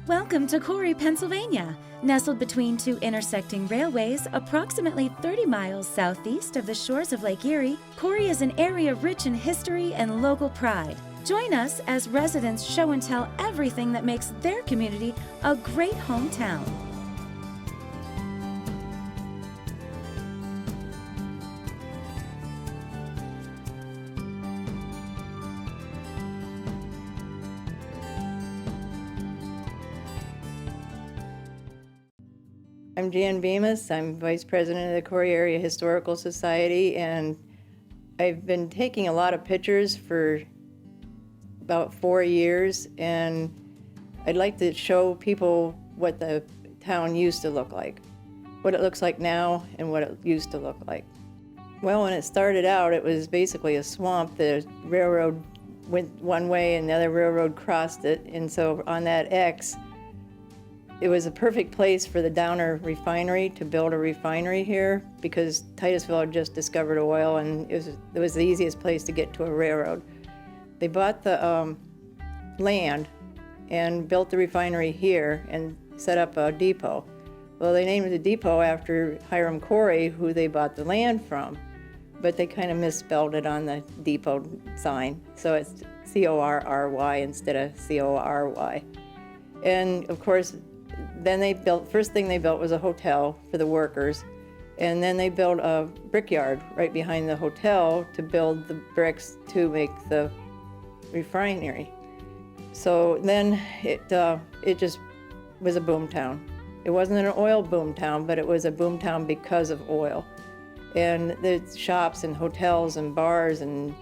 Welcome to Corry, Pennsylvania. Nestled between two intersecting railways, approximately 30 miles southeast of the shores of Lake Erie, Corry is an area rich in history and local pride. Join us as residents show and tell everything that makes their community a great hometown. I'm Jan Bemis. I'm Vice President of the Corry Area Historical Society, and I've been taking a lot of pictures for about 4 years, and I'd like to show people what the town used to look like, what it looks like now and what it used to look like. Well, when it started out, it was basically a swamp. The railroad went one way and the other railroad crossed it, and so on that X, it was a perfect place for the Downer refinery to build a refinery here because Titusville had just discovered oil, and it was the easiest place to get to a railroad. They bought the land and built the refinery here and set up a depot. Well, they named the depot after Hiram Corry, who they bought the land from, but they kind of misspelled it on the depot sign, so it's C-O-R-R-Y instead of C-O-R-Y. And of course, then first thing they built was a hotel for the workers, and then they built a brickyard right behind the hotel to build the bricks to make the refinery. So then it just was a boom town. It wasn't an oil boom town, but it was a boom town because of oil. And the shops and hotels and bars and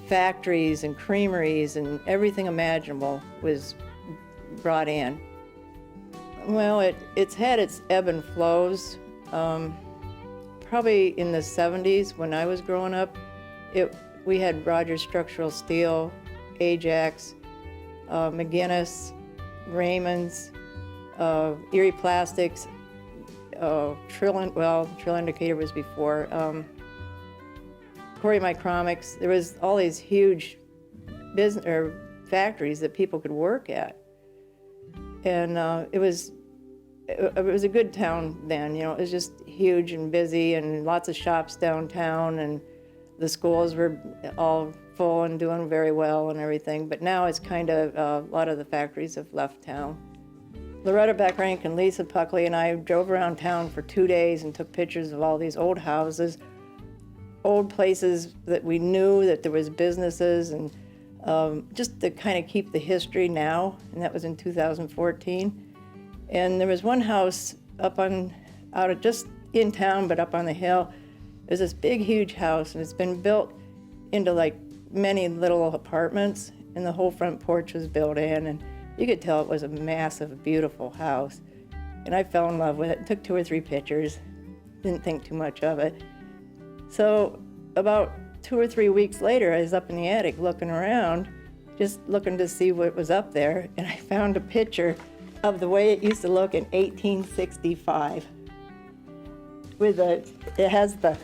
factories and creameries and everything imaginable was brought in. Well, it's had its ebb and flows. Probably in the 70s when I was growing up, we had Rogers Structural Steel, Ajax, McGinnis, Raymond's, Erie Plastics, Trill Indicator was before, Corry Micromics. There was all these huge business or factories that people could work at. And it was a good town then, you know. It was just huge and busy and lots of shops downtown, and the schools were all full and doing very well and everything. But now it's kind of, a lot of the factories have left town. Loretta Beckrank and Lisa Puckley and I drove around town for 2 days and took pictures of all these old houses, old places that we knew that there was businesses, and just to kind of keep the history now, and that was in 2014. And there was one house just in town, but up on the hill. It was this big, huge house, and it's been built into like many little apartments, and the whole front porch was built in, and you could tell it was a massive, beautiful house. And I fell in love with it, took 2 or 3 pictures, didn't think too much of it. So about 2 or 3 weeks later, I was up in the attic looking around, just looking to see what was up there, and I found a picture of the way it used to look in 1865. It has the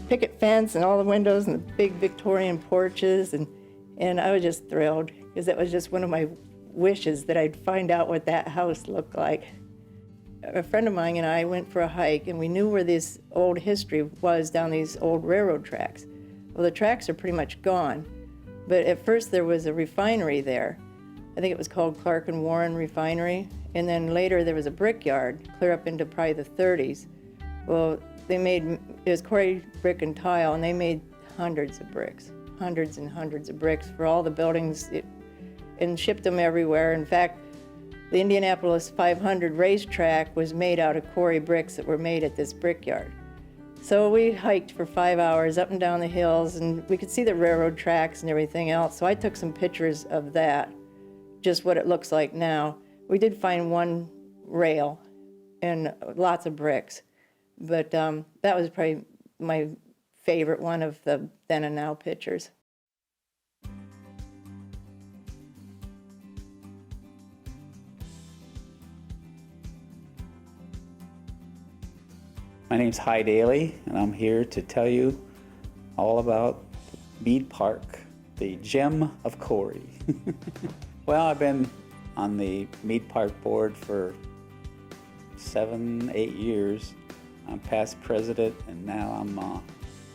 picket fence and all the windows and the big Victorian porches, and I was just thrilled, because that was just one of my wishes, that I'd find out what that house looked like. A friend of mine and I went for a hike, and we knew where this old history was down these old railroad tracks. Well, the tracks are pretty much gone, but at first there was a refinery there. I think it was called Clark and Warren Refinery, and then later there was a brickyard clear up into probably the 30s. Well, it was Corry Brick and Tile, and they made hundreds of bricks, hundreds and hundreds of bricks for all the buildings, and shipped them everywhere. In fact, the Indianapolis 500 racetrack was made out of Corry bricks that were made at this brickyard. So we hiked for 5 hours up and down the hills, and we could see the railroad tracks and everything else. So I took some pictures of that, just what it looks like now. We did find one rail and lots of bricks, but that was probably my favorite one of the then and now pictures. My name's Hy Daly, and I'm here to tell you all about Mead Park, the gem of Corry. Well, I've been on the Mead Park board for 7, 8 years. I'm past president, and now I'm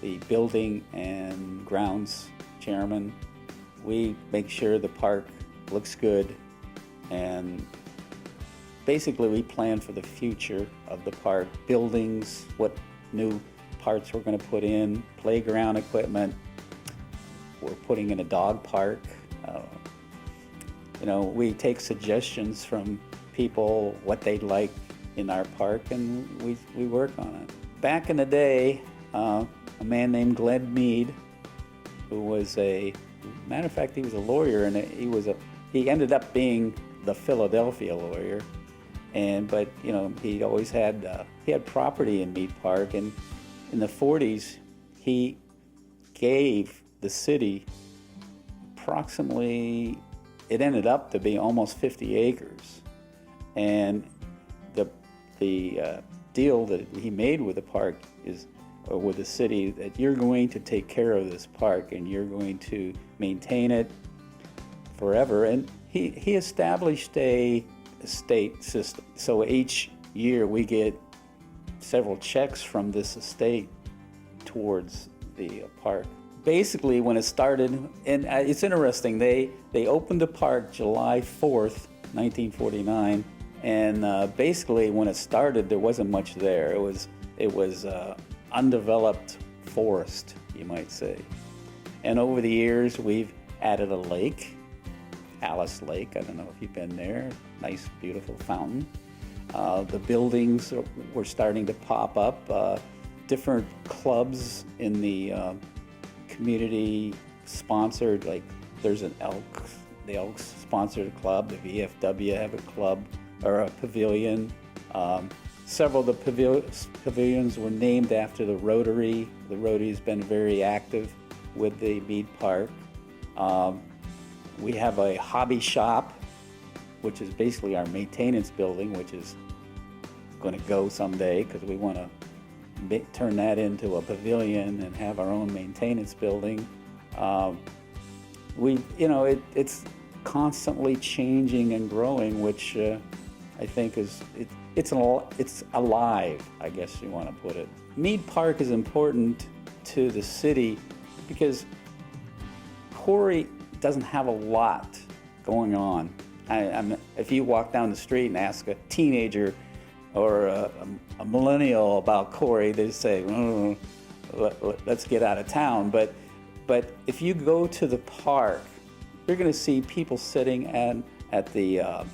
the building and grounds chairman. We make sure the park looks good, and basically we plan for the future of the park, buildings, what new parts we're going to put in, playground equipment. We're putting in a dog park. We take suggestions from people, what they'd like in our park, and we work on it. Back in the day, a man named Glenn Mead, who was matter of fact, he was a lawyer, and he ended up being the Philadelphia lawyer, but he always had property in Mead Park, and in the 40s, he gave the city approximately, it ended up to be almost 50 acres. And the deal that he made with the park or with the city, that you're going to take care of this park and you're going to maintain it forever. And he established a estate system. So each year we get several checks from this estate towards the park. Basically, when it started, and it's interesting, they opened the park July 4th, 1949, and basically when it started, there wasn't much there. It was undeveloped forest, you might say. And over the years, we've added a lake, Alice Lake. I don't know if you've been there. Nice, beautiful fountain. The buildings were starting to pop up. Different clubs in the community sponsored, like there's the Elks sponsored a club, the VFW have a club or a pavilion. Several of the pavilions were named after the Rotary. The Rotary's been very active with the Mead Park. We have a hobby shop, which is basically our maintenance building, which is going to go someday because we want to turn that into a pavilion and have our own maintenance building. It's constantly changing and growing, which I think it's alive, I guess you want to put it. Mead Park is important to the city because Corry doesn't have a lot going on. If you walk down the street and ask a teenager or a millennial about Corry, they say, let's get out of town. But if you go to the park, you're going to see people sitting at the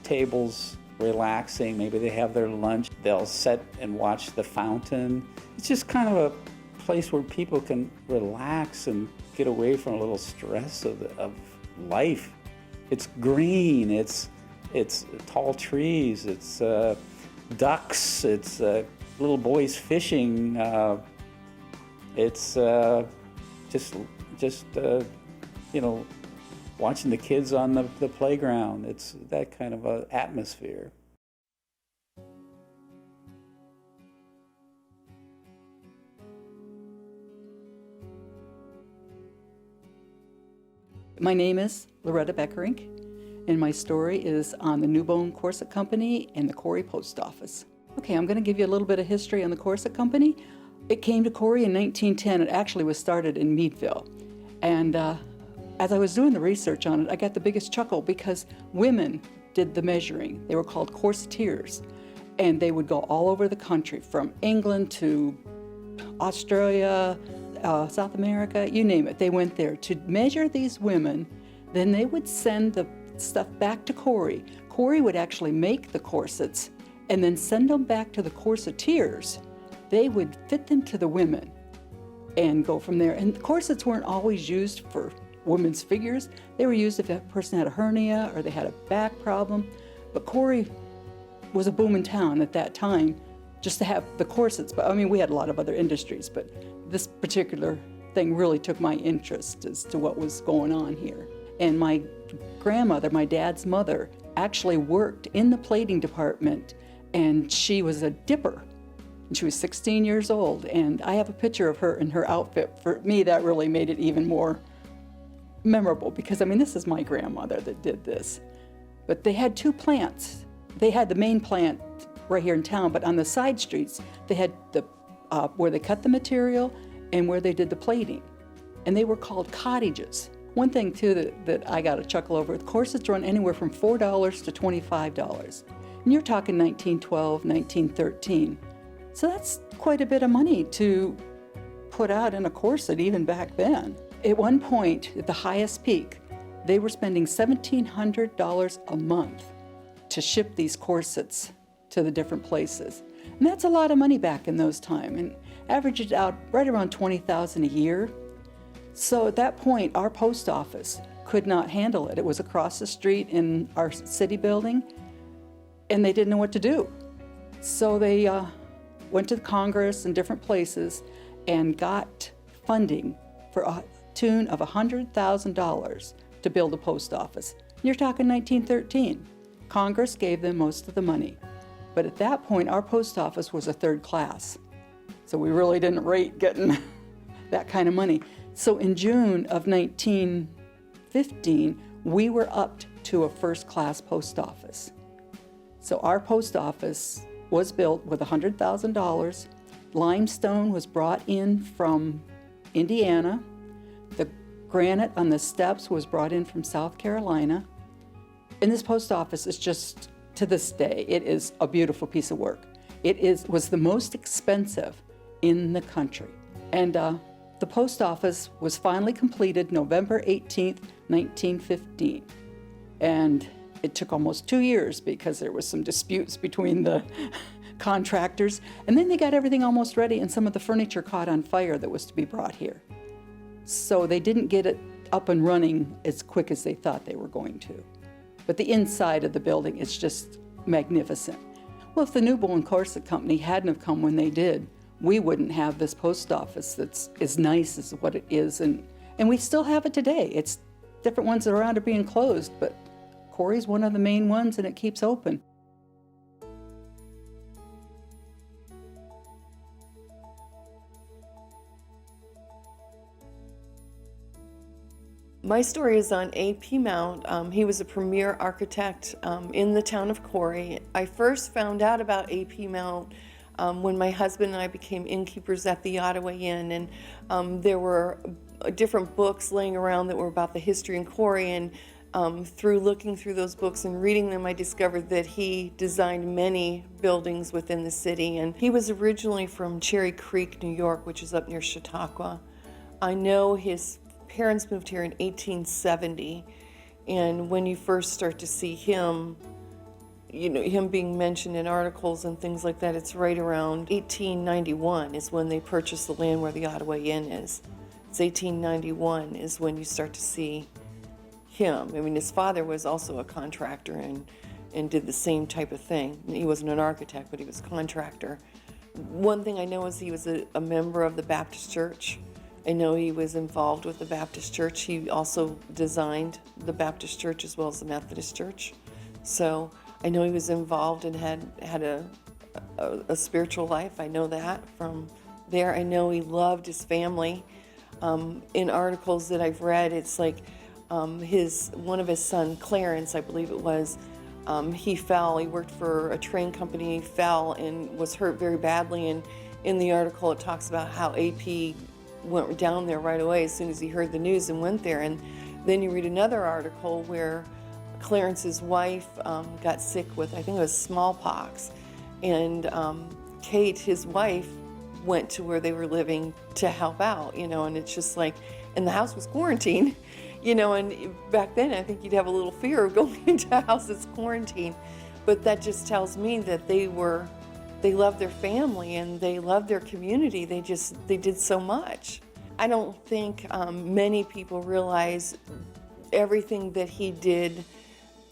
tables, relaxing. Maybe they have their lunch. They'll sit and watch the fountain. It's just kind of a place where people can relax and get away from a little stress of life. It's green. It's tall trees. It's ducks. It's little boys fishing. It's just watching the kids on the playground. It's that kind of a atmosphere. My name is Loretta Beckerink, and my story is on the Newbone Corset Company and the Corry Post Office. Okay, I'm going to give you a little bit of history on the Corset Company. It came to Corry in 1910. It actually was started in Meadville. And as I was doing the research on it, I got the biggest chuckle because women did the measuring. They were called corseteers, and they would go all over the country, from England to Australia, South America, you name it. They went there to measure these women. Then they would send the stuff back to Corry. Corry would actually make the corsets and then send them back to the corseteers. They would fit them to the women and go from there. And corsets weren't always used for women's figures. They were used if a person had a hernia or they had a back problem. But Corry was a booming town at that time just to have the corsets. But I mean, we had a lot of other industries, but this particular thing really took my interest as to what was going on here. And my grandmother, my dad's mother, actually worked in the plating department, and she was a dipper. And she was 16 years old, and I have a picture of her in her outfit. For me, that really made it even more memorable because, I mean, this is my grandmother that did this. But they had two plants. They had the main plant right here in town, but on the side streets, they had the where they cut the material and where they did the plating. And they were called cottages. One thing too that I got a chuckle over, corsets run anywhere from $4 to $25. And you're talking 1912, 1913. So that's quite a bit of money to put out in a corset even back then. At one point, at the highest peak, they were spending $1,700 a month to ship these corsets to the different places. And that's a lot of money back in those times, and averaged out right around $20,000 a year. So at that point, our post office could not handle it. It was across the street in our city building, and they didn't know what to do. So they went to Congress and different places and got funding for a tune of $100,000 to build a post office. You're talking 1913. Congress gave them most of the money. But at that point, our post office was a third class. So we really didn't rate getting that kind of money. So in June of 1915, we were upped to a first class post office. So our post office was built with $100,000. Limestone was brought in from Indiana. The granite on the steps was brought in from South Carolina. And this post office is just, to this day, it is a beautiful piece of work. It was the most expensive in the country. And the post office was finally completed November 18th, 1915. And it took almost 2 years because there was some disputes between the contractors. And then they got everything almost ready, and some of the furniture caught on fire that was to be brought here. So they didn't get it up and running as quick as they thought they were going to. But the inside of the building is just magnificent. Well, if the Newborn Corset Company hadn't have come when they did, we wouldn't have this post office that's as nice as what it is. And we still have it today. It's different ones around are being closed, but Corry's one of the main ones, and it keeps open. My story is on A.P. Mount. He was a premier architect in the town of Corry. I first found out about A.P. Mount when my husband and I became innkeepers at the Ottawa Inn, and there were different books laying around that were about the history in Corry, and through looking through those books and reading them, I discovered that he designed many buildings within the city, and he was originally from Cherry Creek, New York, which is up near Chautauqua. I know his parents moved here in 1870, and when you first start to see him, you know, him being mentioned in articles and things like that, it's right around 1891 is when they purchased the land where the Ottawa Inn is. It's 1891 is when you start to see him. I mean, his father was also a contractor and did the same type of thing. He wasn't an architect, but he was a contractor. One thing I know is he was a member of the Baptist Church. I know he was involved with the Baptist Church. He also designed the Baptist Church as well as the Methodist Church. So I know he was involved and had a spiritual life. I know that from there. I know he loved his family. In articles that I've read, it's like one of his son, Clarence, I believe it was, he fell. He worked for a train company, fell and was hurt very badly. And in the article, it talks about how AP went down there right away as soon as he heard the news and went there. And then you read another article where Clarence's wife got sick with, I think it was smallpox, and Kate, his wife, went to where they were living to help out, you know, and it's just like, and the house was quarantined, you know, and back then I think you'd have a little fear of going into a house that's quarantined, but that just tells me that they loved their family and they loved their community. They did so much. I don't think many people realize everything that he did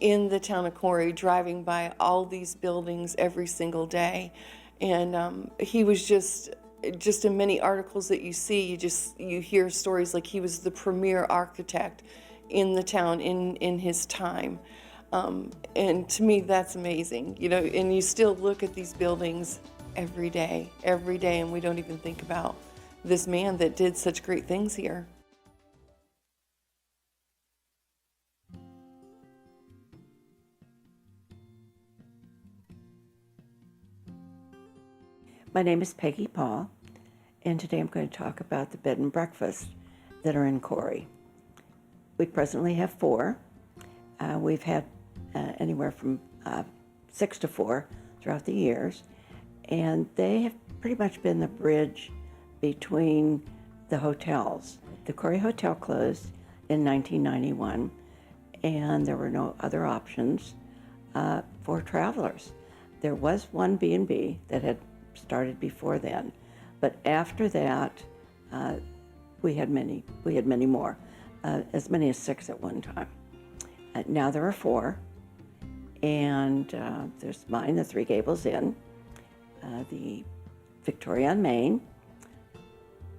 in the town of Corry, driving by all these buildings every single day. And he was just in many articles that you see, you hear stories like he was the premier architect in the town in his time. And to me, that's amazing, you know, and you still look at these buildings every day, and we don't even think about this man that did such great things here. My name is Peggy Paul, and today I'm going to talk about the bed and breakfasts that are in Corry. We presently have 4. We've had anywhere from 6 to 4 throughout the years, and they have pretty much been the bridge between the hotels. The Corry Hotel closed in 1991, and there were no other options for travelers. There was one B&B that had started before then, but after that, we had many more, as many as 6 at one time. Now there are 4, and there's mine, the Three Gables Inn, the Victoria on Main,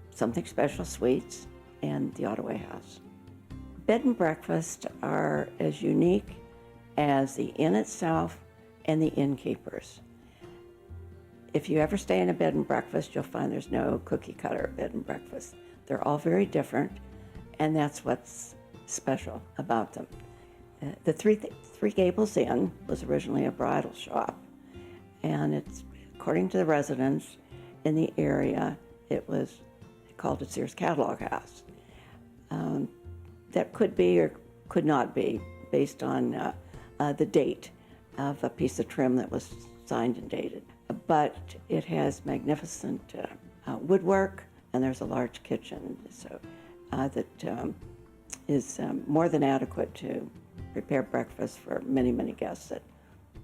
Something Special Suites, and the Ottaway House. Bed and breakfast are as unique as the inn itself and the innkeepers. If you ever stay in a bed and breakfast, you'll find there's no cookie cutter bed and breakfast. They're all very different, and that's what's special about them. The Three Gables Inn was originally a bridal shop, and it's, according to the residents in the area, it was called a Sears catalog house. That could be or could not be based on the date of a piece of trim that was signed and dated. But it has magnificent woodwork, and there's a large kitchen, so that is more than adequate to prepare breakfast for many, many guests that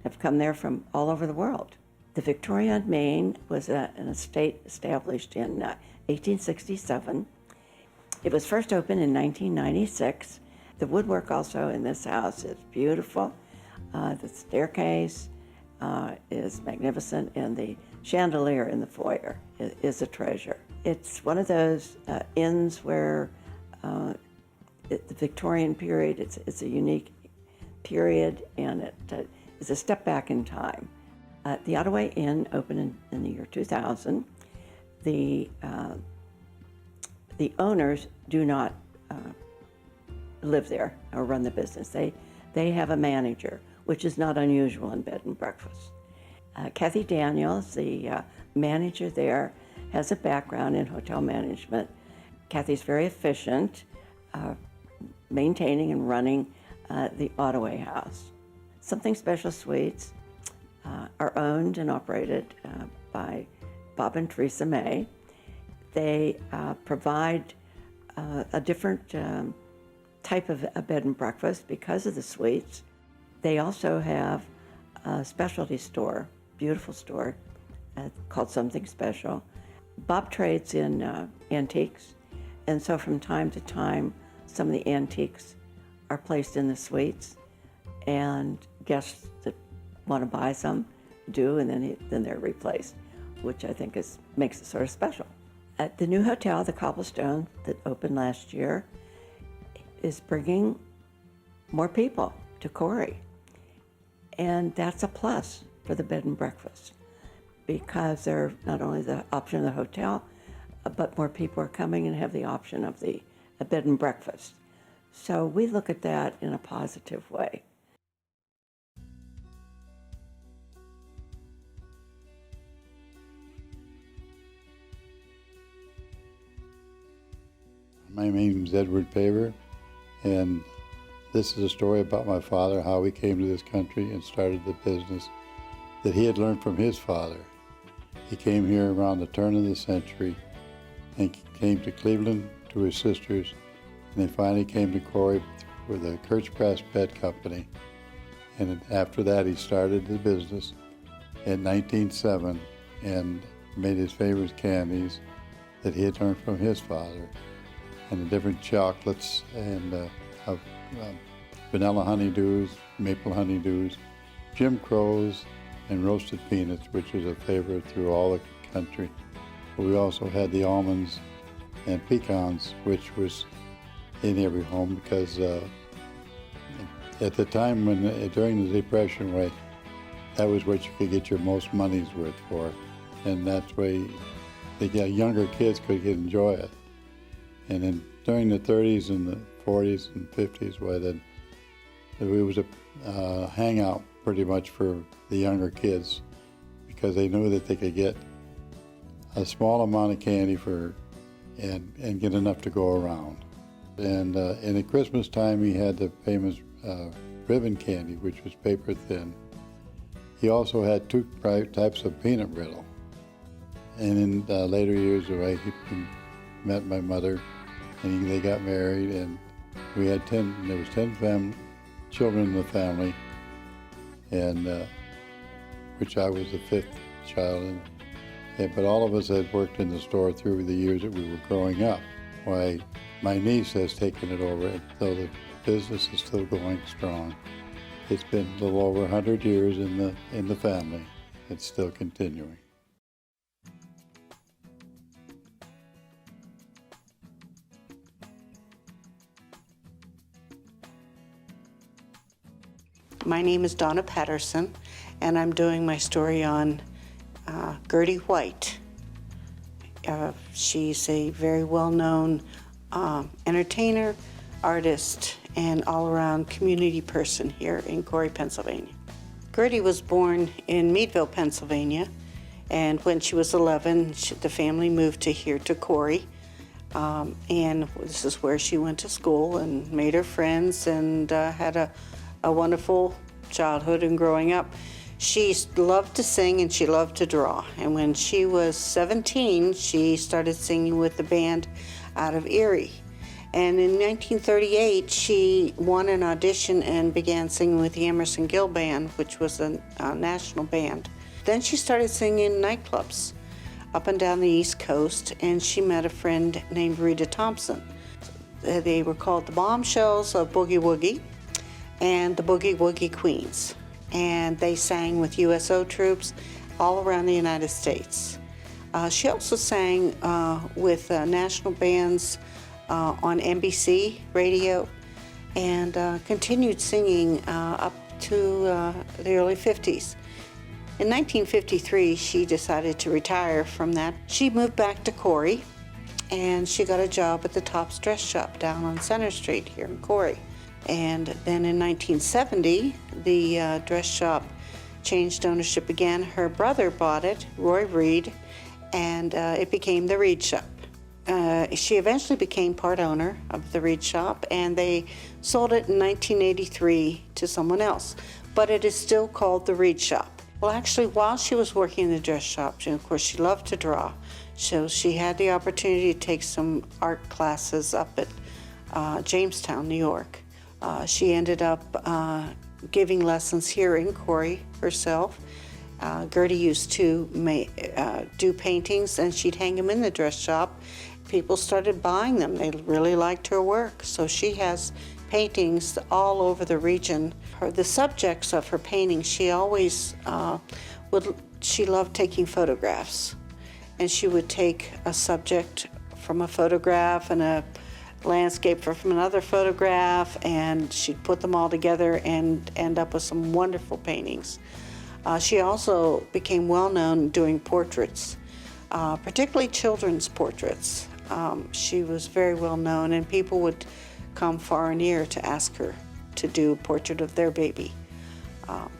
have come there from all over the world. The Victoria on Main was an estate established in 1867. It was first opened in 1996. The woodwork also in this house is beautiful. The staircase is magnificent, and the chandelier in the foyer is a treasure. It's one of those inns where the Victorian period, it's a unique period, and it is a step back in time. The Ottaway Inn opened in the year 2000. The owners do not live there or run the business. They have a manager, which is not unusual in bed and breakfast. Kathy Daniels, the manager there, has a background in hotel management. Kathy's very efficient, maintaining and running the Ottaway House. Something Special Suites are owned and operated by Bob and Teresa May. They provide a different type of a bed and breakfast because of the suites. They also have a specialty store, beautiful store, called Something Special. Bob trades in antiques, and so from time to time, some of the antiques are placed in the suites, and guests that want to buy some do, and then they're replaced, which I think makes it sort of special. At the new hotel, the Cobblestone, that opened last year, is bringing more people to Corry. And that's a plus for the bed and breakfast, because they're not only the option of the hotel, but more people are coming and have the option of a bed and breakfast. So we look at that in a positive way. My name is Edward Paver, and this is a story about my father, how he came to this country and started the business that he had learned from his father. He came here around the turn of the century and came to Cleveland to his sisters, and then finally came to Corry with a Kirch Press Bed Company. And after that, he started the business in 1907 and made his favorite candies that he had learned from his father, and the different chocolates and vanilla honeydews, maple honeydews, Jim Crows, and roasted peanuts, which was a favorite through all the country. But we also had the almonds and pecans, which was in every home because at the time during the Depression, that was what you could get your most money's worth for, and that's why the younger kids could enjoy it. And then during the 30s and the 40s and 50s, it was a hangout pretty much for the younger kids, because they knew that they could get a small amount of candy and get enough to go around. And in the Christmas time, he had the famous ribbon candy, which was paper thin. He also had two types of peanut brittle. And in later years, he met my mother, and they got married, and we had 10 children in the family, and which I was the 5th child. But all of us had worked in the store through the years that we were growing up. Why, my niece has taken it over, and so the business is still going strong. It's been a little over 100 years in the family. It's still continuing. My name is Donna Patterson, and I'm doing my story on Gertie White. She's a very well-known entertainer, artist, and all-around community person here in Corry, Pennsylvania. Gertie was born in Meadville, Pennsylvania, and when she was 11, the family moved to Corry, and this is where she went to school and made her friends and had a wonderful childhood and growing up. She loved to sing and she loved to draw. And when she was 17, she started singing with the band out of Erie. And in 1938, she won an audition and began singing with the Emerson Gill Band, which was a national band. Then she started singing in nightclubs up and down the East Coast, and she met a friend named Rita Thompson. They were called the Bombshells of Boogie Woogie and the Boogie Woogie Queens. And they sang with USO troops all around the United States. She also sang with national bands on NBC radio and continued singing up to the early 50s. In 1953, she decided to retire from that. She moved back to Corry, and she got a job at the Tops Dress Shop down on Center Street here in Corry. And then in 1970, the dress shop changed ownership again. Her brother bought it, Roy Reed, and it became the Reed Shop. She eventually became part owner of the Reed Shop, and they sold it in 1983 to someone else. But it is still called the Reed Shop. Well, actually, while she was working in the dress shop, of course, she loved to draw. So she had the opportunity to take some art classes up at Jamestown, New York. She ended up giving lessons here in Corry herself. Gertie used to do paintings, and she'd hang them in the dress shop. People started buying them. They really liked her work. So she has paintings all over the region. The subjects of her paintings, she always she loved taking photographs. And she would take a subject from a photograph and a landscape from another photograph, and she'd put them all together and end up with some wonderful paintings. She also became well known doing portraits, particularly children's portraits. She was very well known, and people would come far and near to ask her to do a portrait of their baby.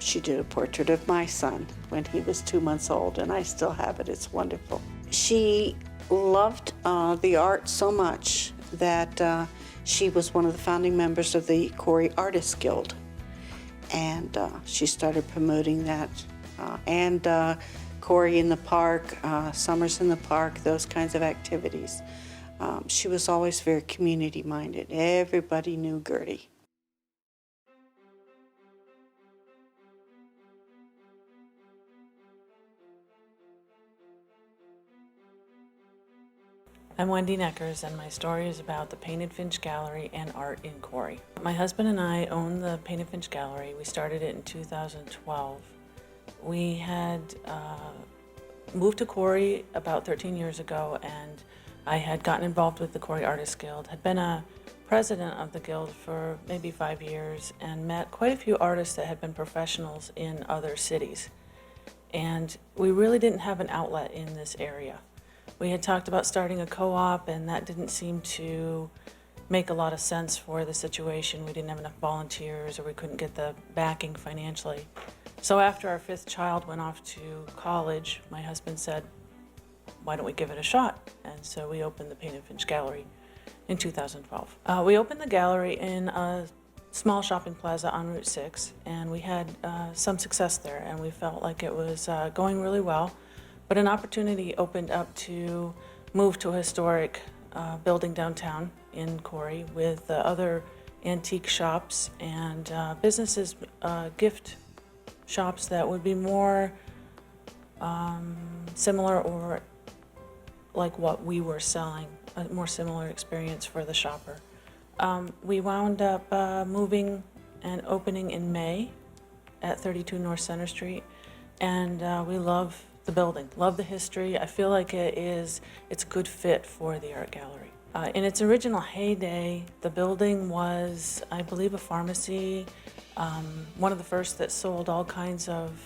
She did a portrait of my son when he was 2 months old, and I still have it. It's wonderful. She loved the art so much that she was one of the founding members of the Corry Artists Guild. And she started promoting that. And Corry in the Park, Summers in the Park, those kinds of activities. She was always very community-minded. Everybody knew Gertie. I'm Wendy Neckers, and my story is about the Painted Finch Gallery and art in Corry. My husband and I own the Painted Finch Gallery. We started it in 2012. We had moved to Corry about 13 years ago, and I had gotten involved with the Corry Artists Guild, had been a president of the guild for maybe 5 years, and met quite a few artists that had been professionals in other cities. And we really didn't have an outlet in this area. We had talked about starting a co-op, and that didn't seem to make a lot of sense for the situation. We didn't have enough volunteers, or we couldn't get the backing financially. So after our 5th child went off to college, my husband said, why don't we give it a shot? And so we opened the Painted Finch Gallery in 2012. We opened the gallery in a small shopping plaza on Route 6, and we had some success there, and we felt like it was going really well. But an opportunity opened up to move to a historic building downtown in Corry with other antique shops and businesses, gift shops that would be more similar or like what we were selling, a more similar experience for the shopper. We wound up moving and opening in May at 32 North Center Street, and we love the building, love the history. I feel like it's a good fit for the art gallery. In its original heyday, the building was, I believe, a pharmacy, one of the first that sold all kinds of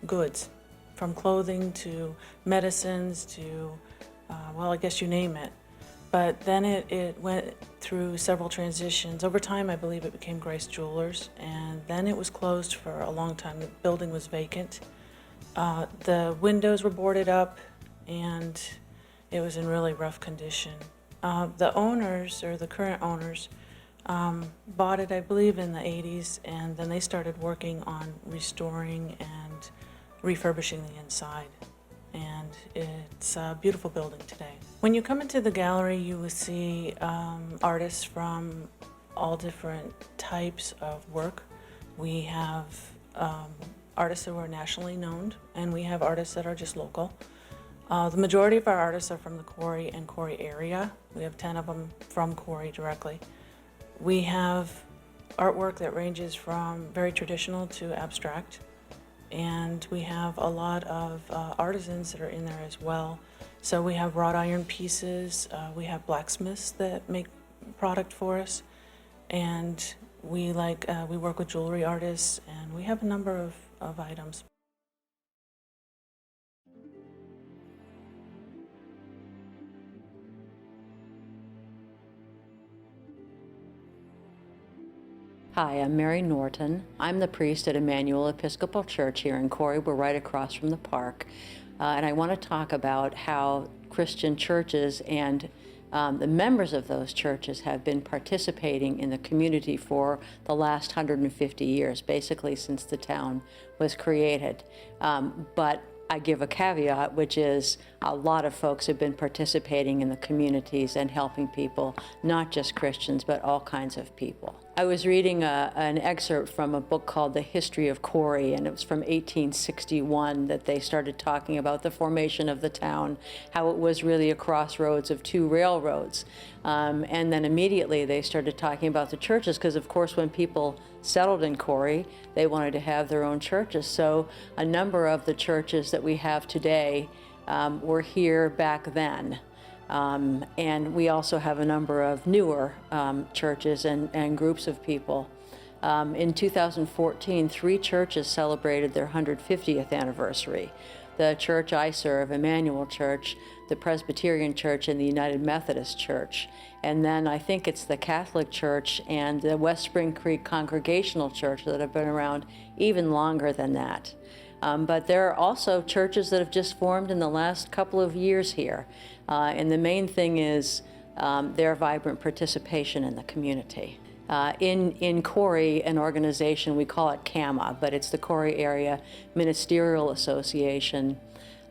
goods, from clothing to medicines to, well, I guess you name it. But then it went through several transitions. Over time, I believe it became Grace Jewelers, and then it was closed for a long time. The building was vacant. The windows were boarded up, and it was in really rough condition. The owners, or the current owners, bought it, I believe, in the 80s, and then they started working on restoring and refurbishing the inside. And it's a beautiful building today. When you come into the gallery, you will see artists from all different types of work. We have artists who are nationally known, and we have artists that are just local. The majority of our artists are from the Corry and Corry area. We have 10 of them from Corry directly. We have artwork that ranges from very traditional to abstract. And we have a lot of artisans that are in there as well. So we have wrought iron pieces, we have blacksmiths that make product for us, and we work with jewelry artists, and we have a number of items. Hi, I'm Mary Norton. I'm the priest at Emmanuel Episcopal Church here in Corry. We're right across from the park. And I want to talk about how Christian churches and the members of those churches have been participating in the community for the last 150 years, basically since the town was created. But I give a caveat, which is a lot of folks have been participating in the communities and helping people, not just Christians, but all kinds of people. I was reading an excerpt from a book called The History of Corry, and it was from 1861 that they started talking about the formation of the town, how it was really a crossroads of two railroads. And then immediately they started talking about the churches, because of course when people settled in Corry, they wanted to have their own churches. So a number of the churches that we have today were here back then. And we also have a number of newer churches and groups of people. In 2014, 3 churches celebrated their 150th anniversary. The church I serve, Emmanuel Church, the Presbyterian Church, and the United Methodist Church. And then I think it's the Catholic Church and the West Spring Creek Congregational Church that have been around even longer than that. But there are also churches that have just formed in the last couple of years here. And the main thing is their vibrant participation in the community. In Corry, an organization, we call it CAMA, but it's the Corry Area Ministerial Association.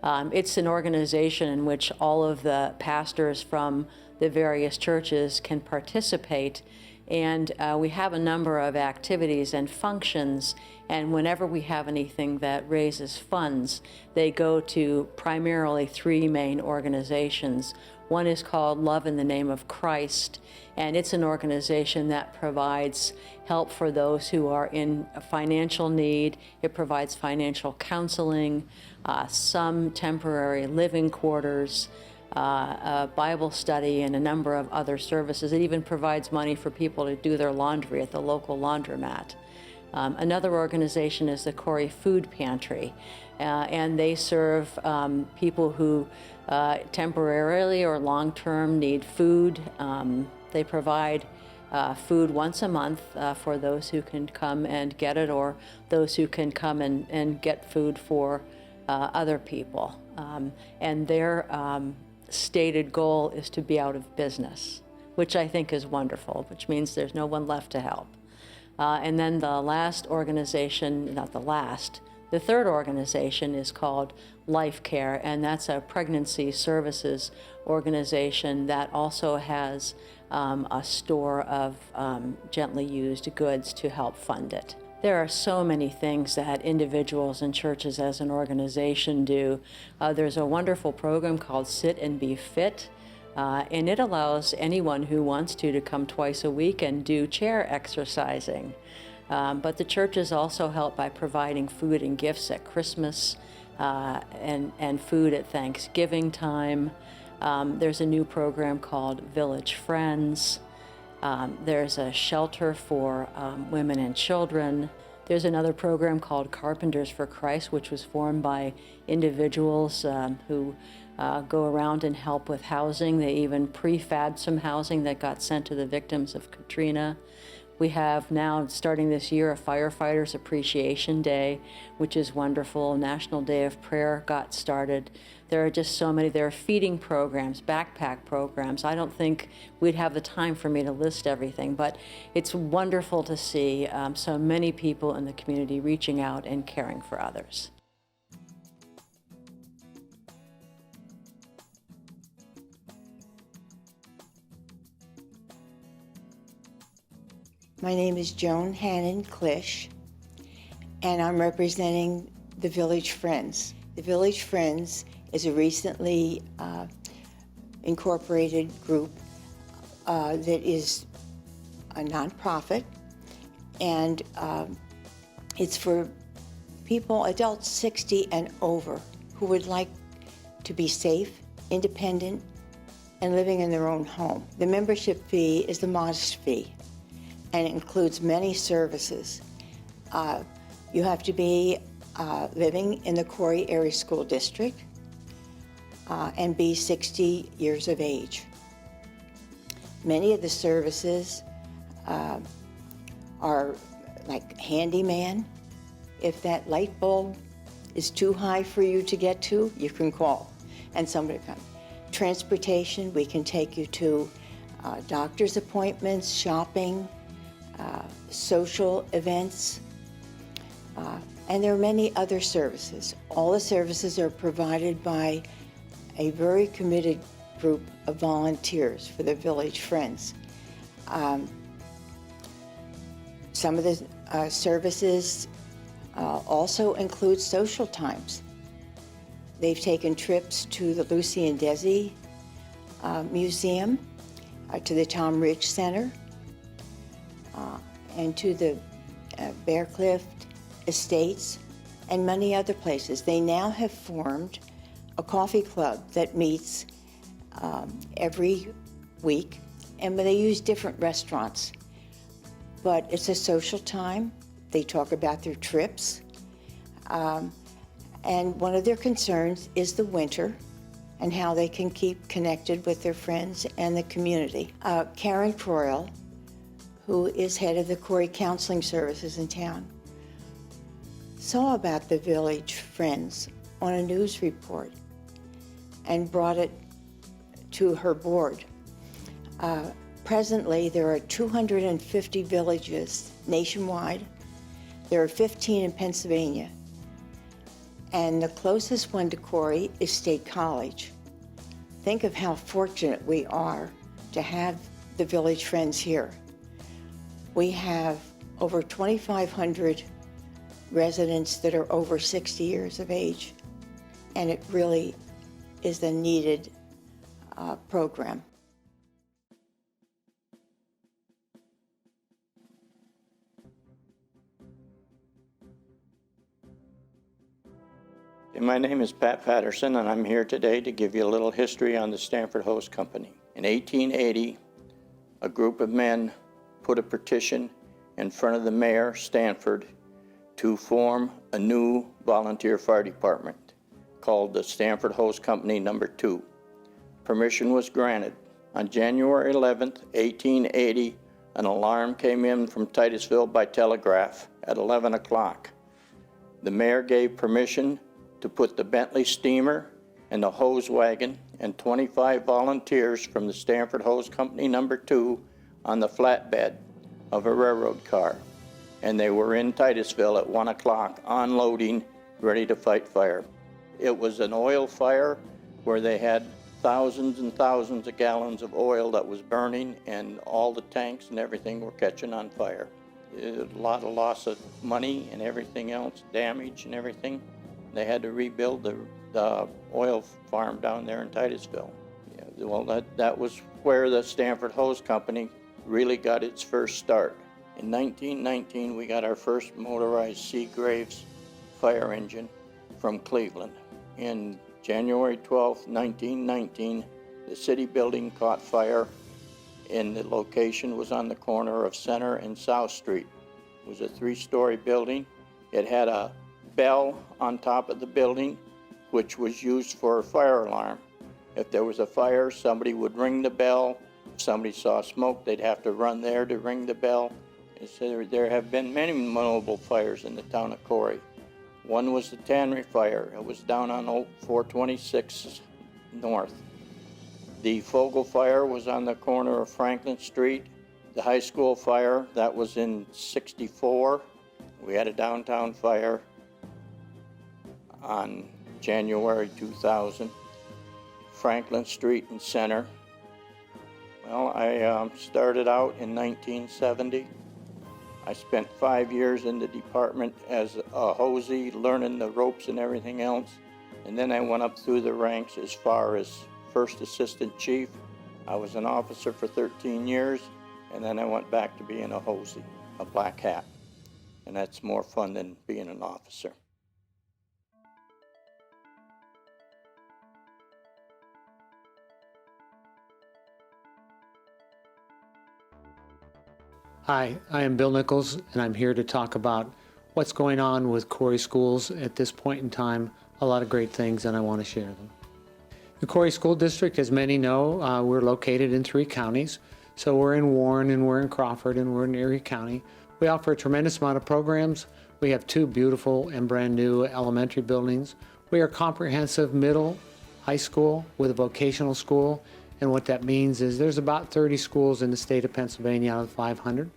It's an organization in which all of the pastors from the various churches can participate, and we have a number of activities and functions, and whenever we have anything that raises funds, they go to primarily 3 main organizations. One is called Love in the Name of Christ, and it's an organization that provides help for those who are in financial need. It provides financial counseling, some temporary living quarters, a Bible study, and a number of other services. It even provides money for people to do their laundry at the local laundromat. Another organization is the Corry Food Pantry, and they serve people who temporarily or long-term need food. They provide food once a month for those who can come and get it, or those who can come and get food for other people. And their stated goal is to be out of business, which I think is wonderful, which means there's no one left to help. And then the last organization, not the last, the third organization is called Life Care, and that's a pregnancy services organization that also has a store of gently used goods to help fund it. There are so many things that individuals and churches as an organization do. There's a wonderful program called Sit and Be Fit, and it allows anyone who wants to come twice a week and do chair exercising. But the churches also help by providing food and gifts at Christmas and food at Thanksgiving time. There's a new program called Village Friends. There's a shelter for women and children. There's another program called Carpenters for Christ, which was formed by individuals who go around and help with housing. They even prefabbed some housing that got sent to the victims of Katrina. We have now, starting this year, a Firefighters Appreciation Day, which is wonderful. National Day of Prayer got started. There are just so many. There are feeding programs, backpack programs. I don't think we'd have the time for me to list everything, but it's wonderful to see so many people in the community reaching out and caring for others. My name is Joan Hannon Klisch, and I'm representing the Village Friends. The Village Friends is a recently incorporated group that is a nonprofit, and it's for people, adults 60 and over, who would like to be safe, independent, and living in their own home. The membership fee is the modest fee, and it includes many services. You have to be living in the Corry Area School District and be 60 years of age. Many of the services are like handyman. If that light bulb is too high for you to get to, you can call and somebody will come. Transportation, we can take you to doctor's appointments, shopping, social events, and there are many other services. All the services are provided by a very committed group of volunteers for the Village Friends. Some of the services also include social times. They've taken trips to the Lucy and Desi Museum, to the Tom Ridge Center, and to the Bearcliff Estates and many other places. They now have formed a coffee club that meets every week, and they use different restaurants. But it's a social time. They talk about their trips. And one of their concerns is the winter and how they can keep connected with their friends and the community. Karen Croyle, who is head of the Corry Counseling Services in town, saw about the Village Friends on a news report and brought it to her board. Presently, there are 250 villages nationwide. There are 15 in Pennsylvania. And the closest one to Corry is State College. Think of how fortunate we are to have the Village Friends here. We have over 2,500 residents that are over 60 years of age, and it really is a needed program. My name is Pat Patterson, and I'm here today to give you a little history on the Stanford Hose Company. In 1880, a group of men put a petition in front of the mayor, Stanford, to form a new volunteer fire department called the Stanford Hose Company No. 2. Permission was granted. On January 11th, 1880, an alarm came in from Titusville by telegraph at 11 o'clock. The mayor gave permission to put the Bentley steamer and the hose wagon and 25 volunteers from the Stanford Hose Company number 2 on the flatbed of a railroad car. And they were in Titusville at 1 o'clock, unloading, ready to fight fire. It was an oil fire where they had thousands and thousands of gallons of oil that was burning, and all the tanks and everything were catching on fire. A lot of loss of money and everything else, damage and everything. They had to rebuild the oil farm down there in Titusville. Yeah, well, that was where the Stanford Hose Company really got its first start. In 1919, we got our first motorized Seagraves fire engine from Cleveland. In January 12, 1919, the city building caught fire, and the location was on the corner of Center and South Street. It was a 3-story building. It had a bell on top of the building, which was used for a fire alarm. If there was a fire, somebody would ring the bell. If somebody saw smoke, they'd have to run there to ring the bell. So there have been many notable fires in the town of Corry. One was the Tannery Fire. It was down on 426 North. The Fogel Fire was on the corner of Franklin Street. The high school fire, that was in 64. We had a downtown fire on January 2000. Franklin Street and Center. Well, I started out in 1970. I spent 5 years in the department as a hosey, learning the ropes and everything else. And then I went up through the ranks as far as first assistant chief. I was an officer for 13 years, and then I went back to being a hosey, a black hat. And that's more fun than being an officer. Hi, I am Bill Nichols, and I'm here to talk about what's going on with Corry schools at this point in time. A lot of great things, and I want to share them. The Corry School District, as many know, we're located in 3 counties. So we're in Warren, and we're in Crawford, and we're in Erie County. We offer a tremendous amount of programs. We have 2 beautiful and brand new elementary buildings. We are comprehensive middle, high school with a vocational school. And what that means is there's about 30 schools in the state of Pennsylvania out of 500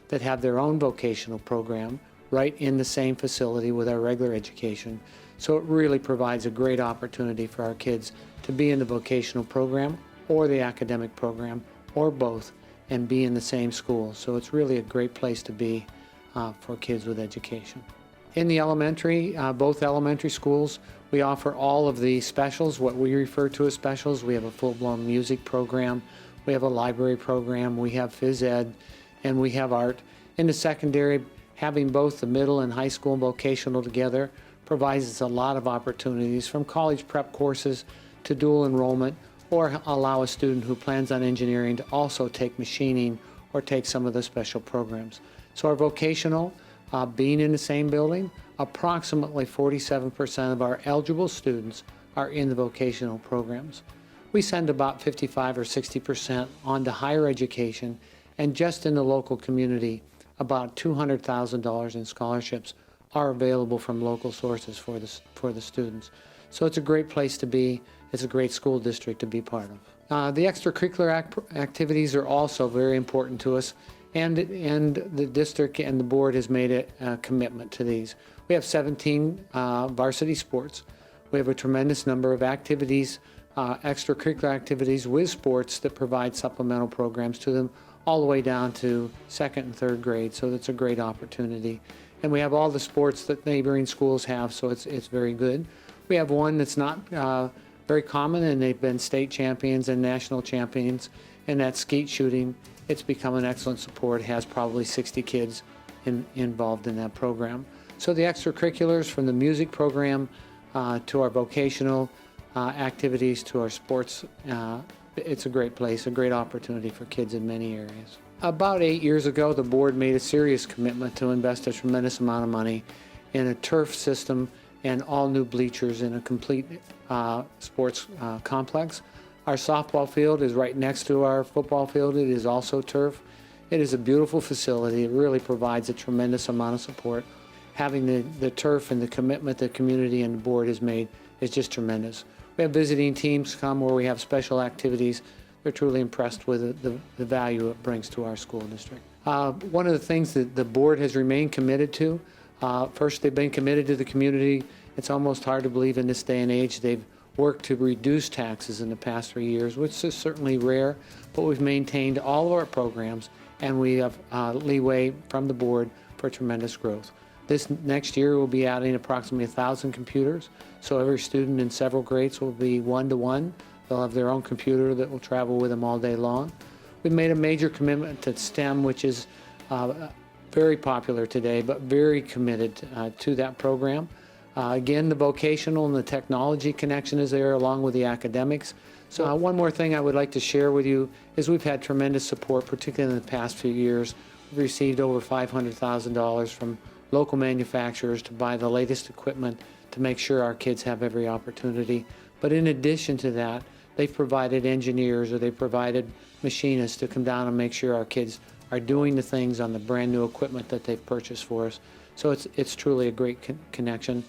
that have their own vocational program right in the same facility with our regular education. So it really provides a great opportunity for our kids to be in the vocational program or the academic program or both and be in the same school. So it's really a great place to be for kids with education. In the elementary, both elementary schools, we offer all of the specials, what we refer to as specials. We have a full-blown music program, we have a library program, we have phys ed, and we have art. In the secondary, having both the middle and high school and vocational together provides us a lot of opportunities, from college prep courses to dual enrollment, or allow a student who plans on engineering to also take machining or take some of the special programs. So our vocational, being in the same building, approximately 47% of our eligible students are in the vocational programs. We send about 55 or 60% on to higher education, and just in the local community, about $200,000 in scholarships are available from local sources for the students. So it's a great place to be. It's a great school district to be part of. The extracurricular activities are also very important to us, and the district and the board has made a commitment to these. We have 17 varsity sports. We have a tremendous number of activities, extracurricular activities with sports that provide supplemental programs to them all the way down to 2nd and 3rd grade, so that's a great opportunity. And we have all the sports that neighboring schools have, so it's very good. We have one that's not very common, and they've been state champions and national champions, and that's skeet shooting. It's become an excellent support. It has probably 60 kids involved in that program. So the extracurriculars, from the music program to our vocational activities to our sports, it's a great place, a great opportunity for kids in many areas. About 8 years ago, the board made a serious commitment to invest a tremendous amount of money in a turf system and all new bleachers in a complete sports complex. Our softball field is right next to our football field. It is also turf. It is a beautiful facility. It really provides a tremendous amount of support. having the turf and the commitment the community and the board has made is just tremendous. We have visiting teams come where we have special activities. They're truly impressed with the value it brings to our school district. One of the things that the board has remained committed to, first, they've been committed to the community. It's almost hard to believe in this day and age. They've worked to reduce taxes in the past 3 years, which is certainly rare, but we've maintained all of our programs, and we have leeway from the board for tremendous growth. This next year, we'll be adding approximately 1,000 computers, so every student in several grades will be one-to-one. They'll have their own computer that will travel with them all day long. We've made a major commitment to STEM, which is very popular today, but very committed to that program. Again, the vocational and the technology connection is there along with the academics. So one more thing I would like to share with you is we've had tremendous support, particularly in the past few years. We've received over $500,000 from local manufacturers to buy the latest equipment to make sure our kids have every opportunity. But in addition to that, they've provided engineers or they've provided machinists to come down and make sure our kids are doing the things on the brand new equipment that they've purchased for us. So it's truly a great connection.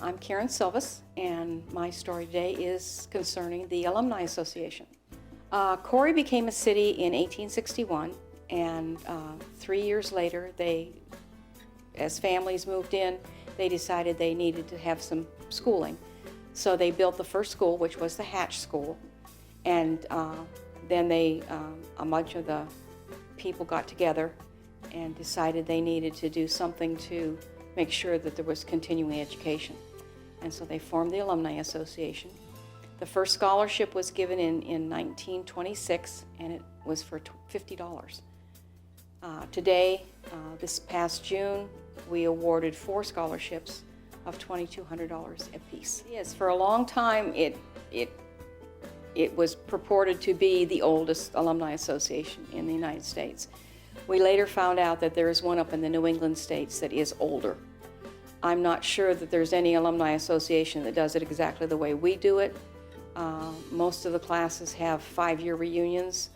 I'm Karen Silvis, and my story today is concerning the Alumni Association. Corry became a city in 1861, and 3 years later, as families moved in, they decided they needed to have some schooling. So they built the first school, which was the Hatch School, and then a bunch of the people got together and decided they needed to do something to make sure that there was continuing education. And so they formed the Alumni Association. The first scholarship was given in 1926, and it was for $50. Today, this past June, we awarded 4 scholarships of $2,200 apiece. Yes, for a long time, it was purported to be the oldest alumni association in the United States. We later found out that there is one up in the New England states that is older. I'm not sure that there's any alumni association that does it exactly the way we do it. Most of the classes have 5-year reunions.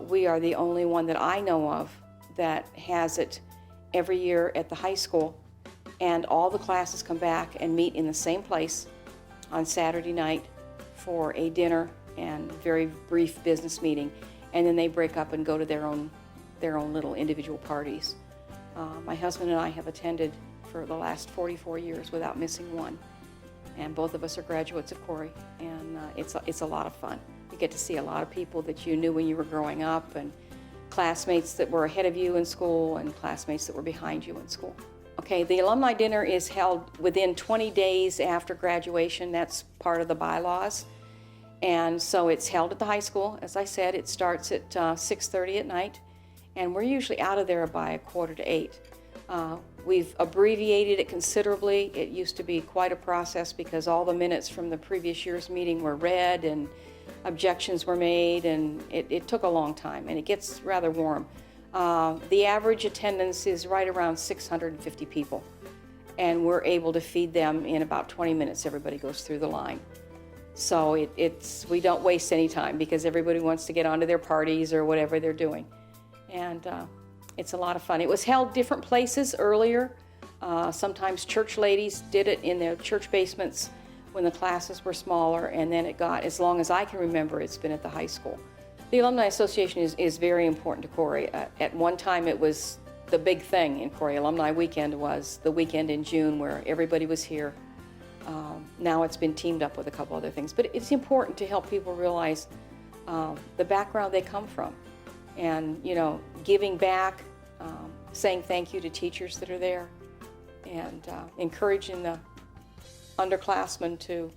We are the only one that I know of that has it every year at the high school, and all the classes come back and meet in the same place on Saturday night for a dinner and very brief business meeting, and then they break up and go to their own little individual parties. My husband and I have attended for the last 44 years without missing one, and both of us are graduates of Corry, and it's a lot of fun. You get to see a lot of people that you knew when you were growing up, and classmates that were ahead of you in school and classmates that were behind you in school. Okay, the alumni dinner is held within 20 days after graduation. That's part of the bylaws. And so it's held at the high school. As I said, it starts at 6:30 at night, and we're usually out of there by 7:45. We've abbreviated it considerably. It used to be quite a process because all the minutes from the previous year's meeting were read and objections were made, and it took a long time, and it gets rather warm. The average attendance is right around 650 people, and we're able to feed them in about 20 minutes. Everybody goes through the line. So we don't waste any time because everybody wants to get onto their parties or whatever they're doing. And it's a lot of fun. It was held different places earlier. Sometimes church ladies did it in their church basements when the classes were smaller, and then it got, as long as I can remember, it's been at the high school. The Alumni Association is very important to Corry. At one time it was the big thing in Corry. Alumni Weekend was the weekend in June where everybody was here. Now it's been teamed up with a couple other things, but it's important to help people realize the background they come from, and giving back, saying thank you to teachers that are there, and encouraging the underclassmen to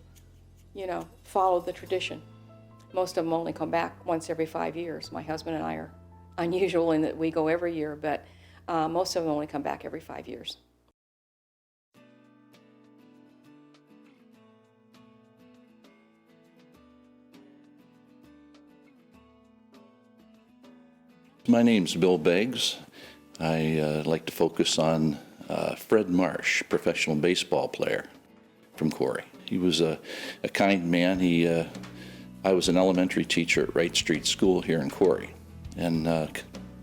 follow the tradition. Most of them only come back once every 5 years. My husband and I are unusual in that we go every year, but most of them only come back every 5 years. My name's Bill Beggs. I like to focus on Fred Marsh, professional baseball player from Corry. He was a kind man. I was an elementary teacher at Wright Street School here in Corry. And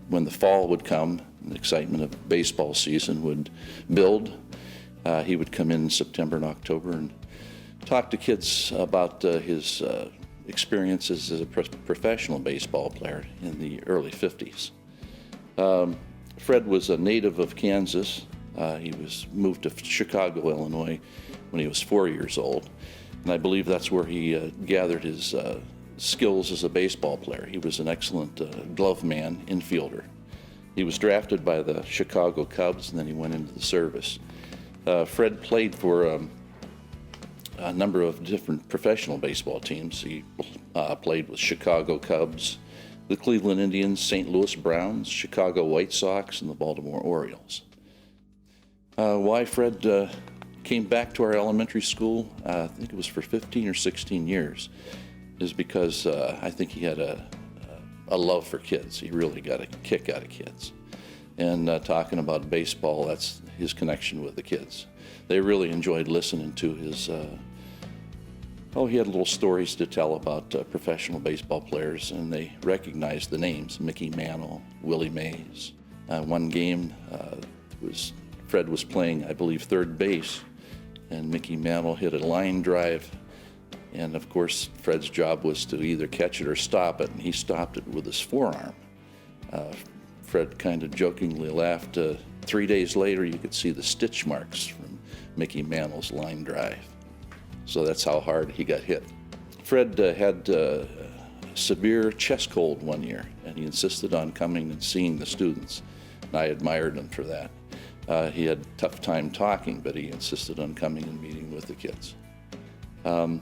when the fall would come, the excitement of baseball season would build, he would come in September and October and talk to kids about his experiences as a professional baseball player in the early 50s. Fred was a native of Kansas. He was moved to Chicago, Illinois when he was 4 years old. And I believe that's where he gathered his skills as a baseball player. He was an excellent glove man, infielder. He was drafted by the Chicago Cubs, and then he went into the service. Fred played for a number of different professional baseball teams. He played with Chicago Cubs, the Cleveland Indians, St. Louis Browns, Chicago White Sox, and the Baltimore Orioles. Why Fred came back to our elementary school, I think it was for 15 or 16 years, is because I think he had a love for kids. He really got a kick out of kids. And talking about baseball, that's his connection with the kids. They really enjoyed listening to his, he had little stories to tell about professional baseball players, and they recognized the names, Mickey Mantle, Willie Mays. One game, Fred was playing, I believe, third base, and Mickey Mantle hit a line drive. And of course, Fred's job was to either catch it or stop it, and he stopped it with his forearm. Fred kind of jokingly laughed. 3 days later, you could see the stitch marks from Mickey Mantle's line drive. So that's how hard he got hit. Fred had a severe chest cold one year, and he insisted on coming and seeing the students. And I admired him for that. He had a tough time talking, but he insisted on coming and meeting with the kids.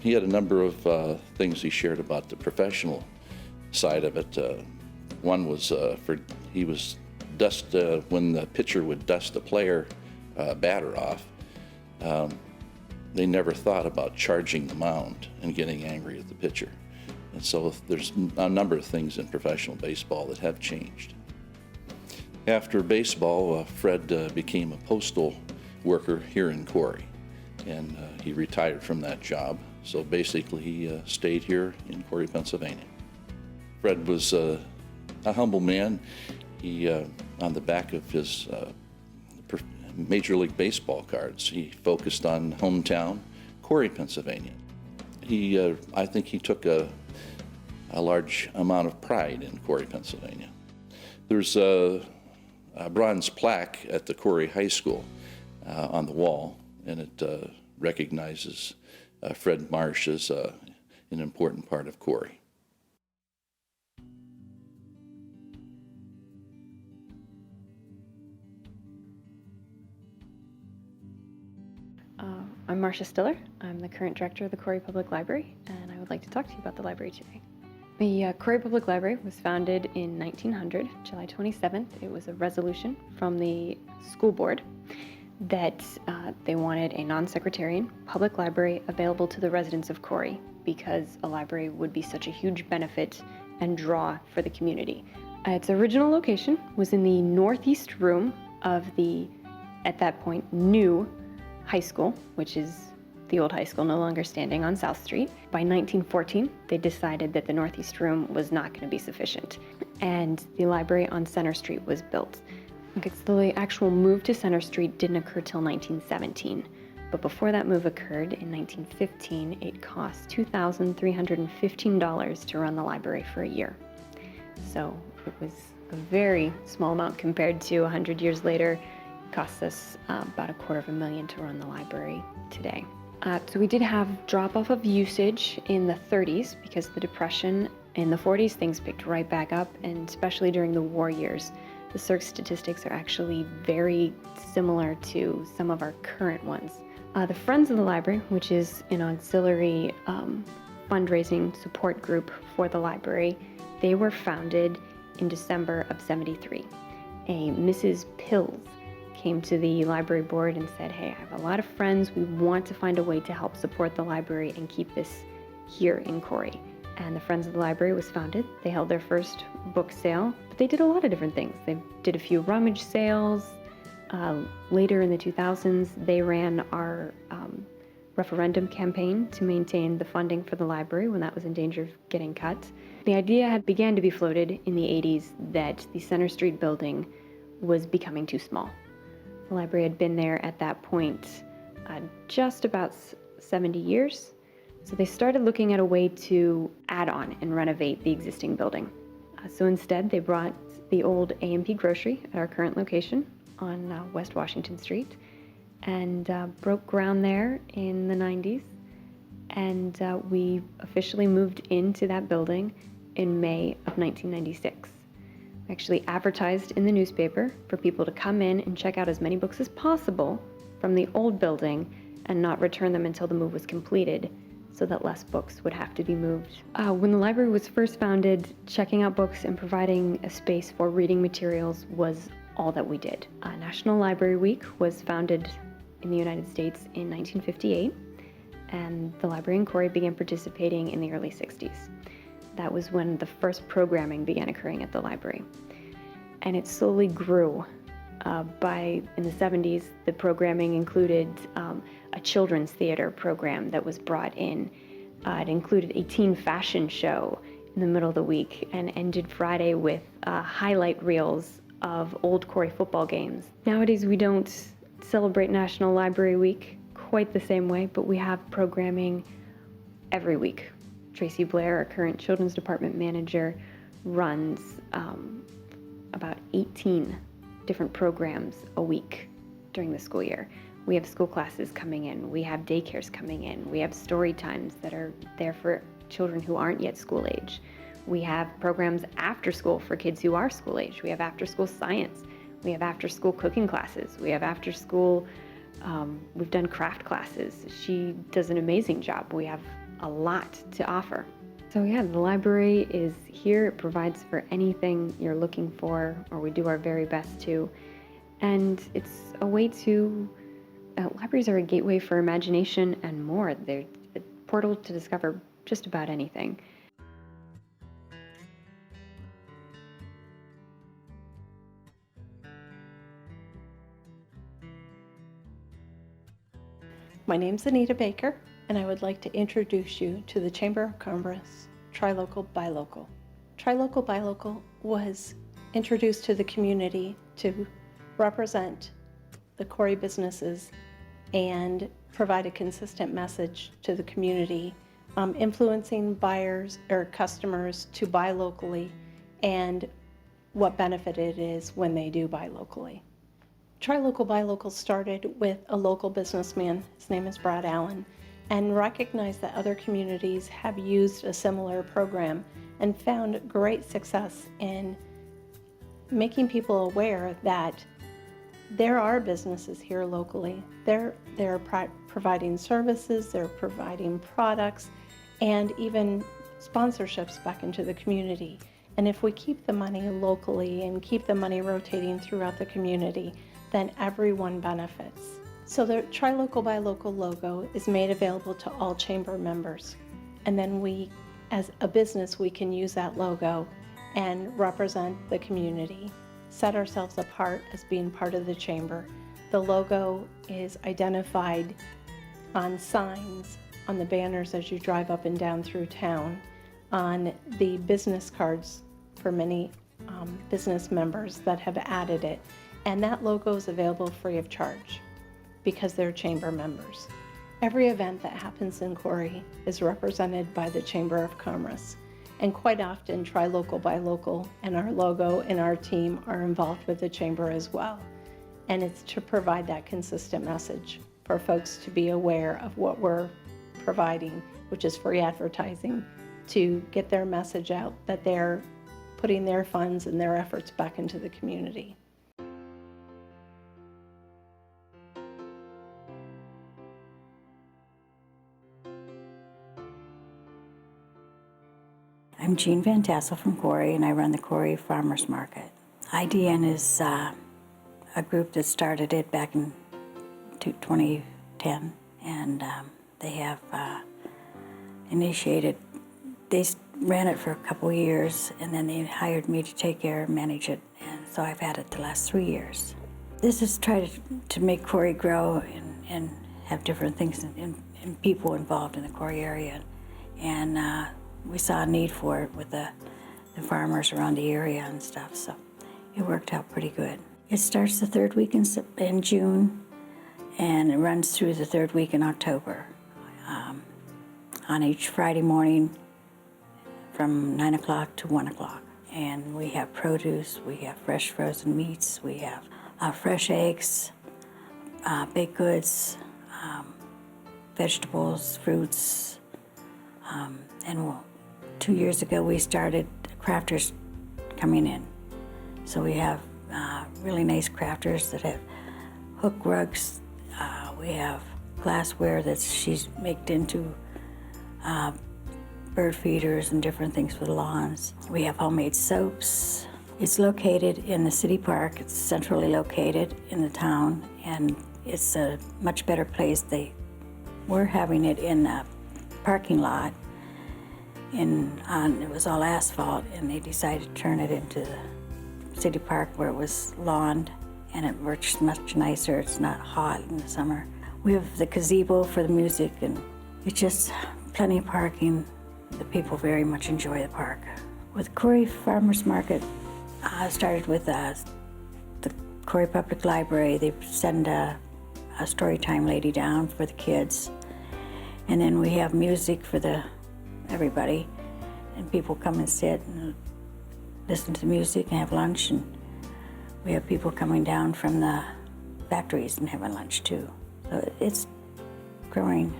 He had a number of things he shared about the professional side of it. One was he was when the pitcher would dust a batter off, they never thought about charging the mound and getting angry at the pitcher. And so there's a number of things in professional baseball that have changed. After baseball, Fred became a postal worker here in Corry, and he retired from that job. So basically he stayed here in Corry, Pennsylvania. Fred was a humble man. He, on the back of his Major League Baseball cards, he focused on hometown, Corry, Pennsylvania. I think he took a large amount of pride in Corry, Pennsylvania. There's a bronze plaque at the Corry High School on the wall, and it recognizes Fred Marsh as an important part of Corry. I'm Marcia Stiller. I'm the current director of the Corry Public Library, and I would like to talk to you about the library today. The Corry Public Library was founded in 1900, July 27th. It was a resolution from the school board that they wanted a non-secretarian public library available to the residents of Corry because a library would be such a huge benefit and draw for the community. Its original location was in the northeast room of the, at that point, new high school, which is the old high school no longer standing on South Street. By 1914, they decided that the northeast room was not going to be sufficient, and the library on Center Street was built. Okay, so the actual move to Center Street didn't occur till 1917, but before that move occurred, in 1915, it cost $2,315 to run the library for a year. So it was a very small amount compared to 100 years later. It costs us about $250,000 to run the library today. So we did have drop-off of usage in the 30s because of the Depression. In the 40s, things picked right back up, and especially during the war years. The CERC statistics are actually very similar to some of our current ones. The Friends of the Library, which is an auxiliary fundraising support group for the library, they were founded in December of '73. A Mrs. Pills came to the library board and said, hey, I have a lot of friends. We want to find a way to help support the library and keep this here in Corry. And the Friends of the Library was founded. They held their first book sale, but they did a lot of different things. They did a few rummage sales. Later in the 2000s, they ran our referendum campaign to maintain the funding for the library when that was in danger of getting cut. The idea had began to be floated in the 80s that the Center Street building was becoming too small. The library had been there at that point just about 70 years, so they started looking at a way to add on and renovate the existing building. So instead, they brought the old A&P grocery at our current location on West Washington Street and broke ground there in the 90s. And we officially moved into that building in May of 1996. We actually advertised in the newspaper for people to come in and check out as many books as possible from the old building and not return them until the move was completed, so that less books would have to be moved. When the library was first founded, checking out books and providing a space for reading materials was all that we did. National Library Week was founded in the United States in 1958, and the library in Corry began participating in the early 60s. That was when the first programming began occurring at the library. And it slowly grew. In the 70s, the programming included a children's theater program that was brought in. It included a teen fashion show in the middle of the week and ended Friday with highlight reels of old Corry football games. Nowadays, we don't celebrate National Library Week quite the same way, but we have programming every week. Tracy Blair, our current children's department manager, runs about 18 different programs a week during the school year. We have school classes coming in, we have daycares coming in, we have story times that are there for children who aren't yet school age. We have programs after school for kids who are school age. We have after school science. We have after school cooking classes. We have after school, we've done craft classes. She does an amazing job. We have a lot to offer. So yeah, the library is here. It provides for anything you're looking for, or we do our very best to. And it's a way to, libraries are a gateway for imagination and more. They're a portal to discover just about anything. My name's Anita Baker, and I would like to introduce you to the Chamber of Commerce Tri-Local Buy Local. Tri-Local Buy Local was introduced to the community to represent the Corry businesses and provide a consistent message to the community, influencing buyers or customers to buy locally and what benefit it is when they do buy locally. Tri-Local Buy Local started with a local businessman, his name is Brad Allen, and recognized that other communities have used a similar program and found great success in making people aware that there are businesses here locally. They're providing services, they're providing products, and even sponsorships back into the community. And if we keep the money locally and keep the money rotating throughout the community, then everyone benefits. So the Tri-Local Buy Local logo is made available to all chamber members. And then we, as a business, we can use that logo and represent the community, set ourselves apart as being part of the chamber. The logo is identified on signs, on the banners as you drive up and down through town, on the business cards for many business members that have added it. And that logo is available free of charge because they're chamber members. Every event that happens in Corry is represented by the Chamber of Commerce. And quite often, Tri-Local Buy Local and our logo and our team are involved with the chamber as well. And it's to provide that consistent message for folks to be aware of what we're providing, which is free advertising, to get their message out that they're putting their funds and their efforts back into the community. I'm Jean Van Tassel from Corry, and I run the Corry Farmers Market. IDN is a group that started it back in 2010, and they have they ran it for a couple of years, and then they hired me to take care and manage it, and so I've had it the last 3 years. This is try to make Corry grow and have different things and people involved in the Corry area. And we saw a need for it with the farmers around the area and stuff, so it worked out pretty good. It starts the third week in June, and it runs through the third week in October. On each Friday morning from 9 o'clock to 1 o'clock. And we have produce, we have fresh frozen meats, we have fresh eggs, baked goods, vegetables, fruits. And 2 years ago we started crafters coming in. So we have really nice crafters that have hook rugs. We have glassware that she's made into bird feeders and different things for the lawns. We have homemade soaps. It's located in the city park. It's centrally located in the town, and it's a much better place. We're having it in a parking lot, it was all asphalt, and they decided to turn it into the city park where it was lawned, and it works much nicer. It's not hot in the summer. We have the gazebo for the music, and it's just plenty of parking. The people very much enjoy the park. With Corry Farmers Market, I started with the Corry Public Library. They send a story time lady down for the kids. And then we have music for everybody. And people come and sit and listen to the music and have lunch. And we have people coming down from the factories and having lunch too. So it's growing,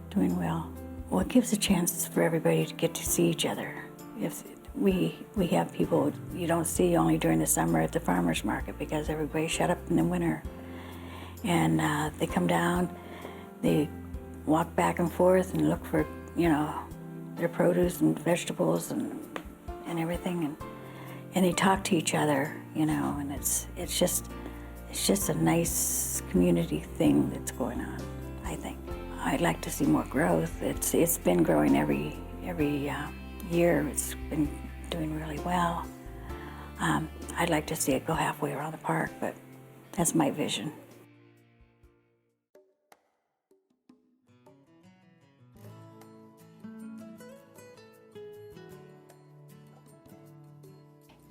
doing well. Well, it gives a chance for everybody to get to see each other. If we have people you don't see only during the summer at the farmers market because everybody's shut up in the winter. And they come down, they walk back and forth and look for, their produce and vegetables and everything, and they talk to each other, and it's just a nice community thing that's going on, I think. I'd like to see more growth. It's been growing every year. It's been doing really well. I'd like to see it go halfway around the park, but that's my vision.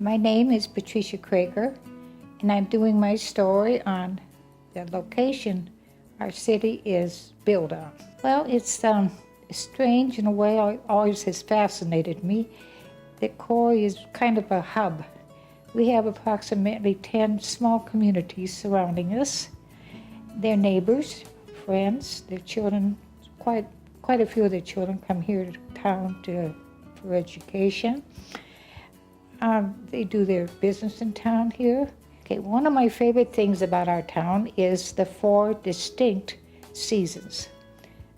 My name is Patricia Krager, and I'm doing my story on the location our city is built on. Well, it's strange in a way. It always has fascinated me that Corry is kind of a hub. We have approximately 10 small communities surrounding us. Their neighbors, friends, their children, quite a few of their children come here to town for education. They do their business in town here. Okay, one of my favorite things about our town is the 4 distinct seasons.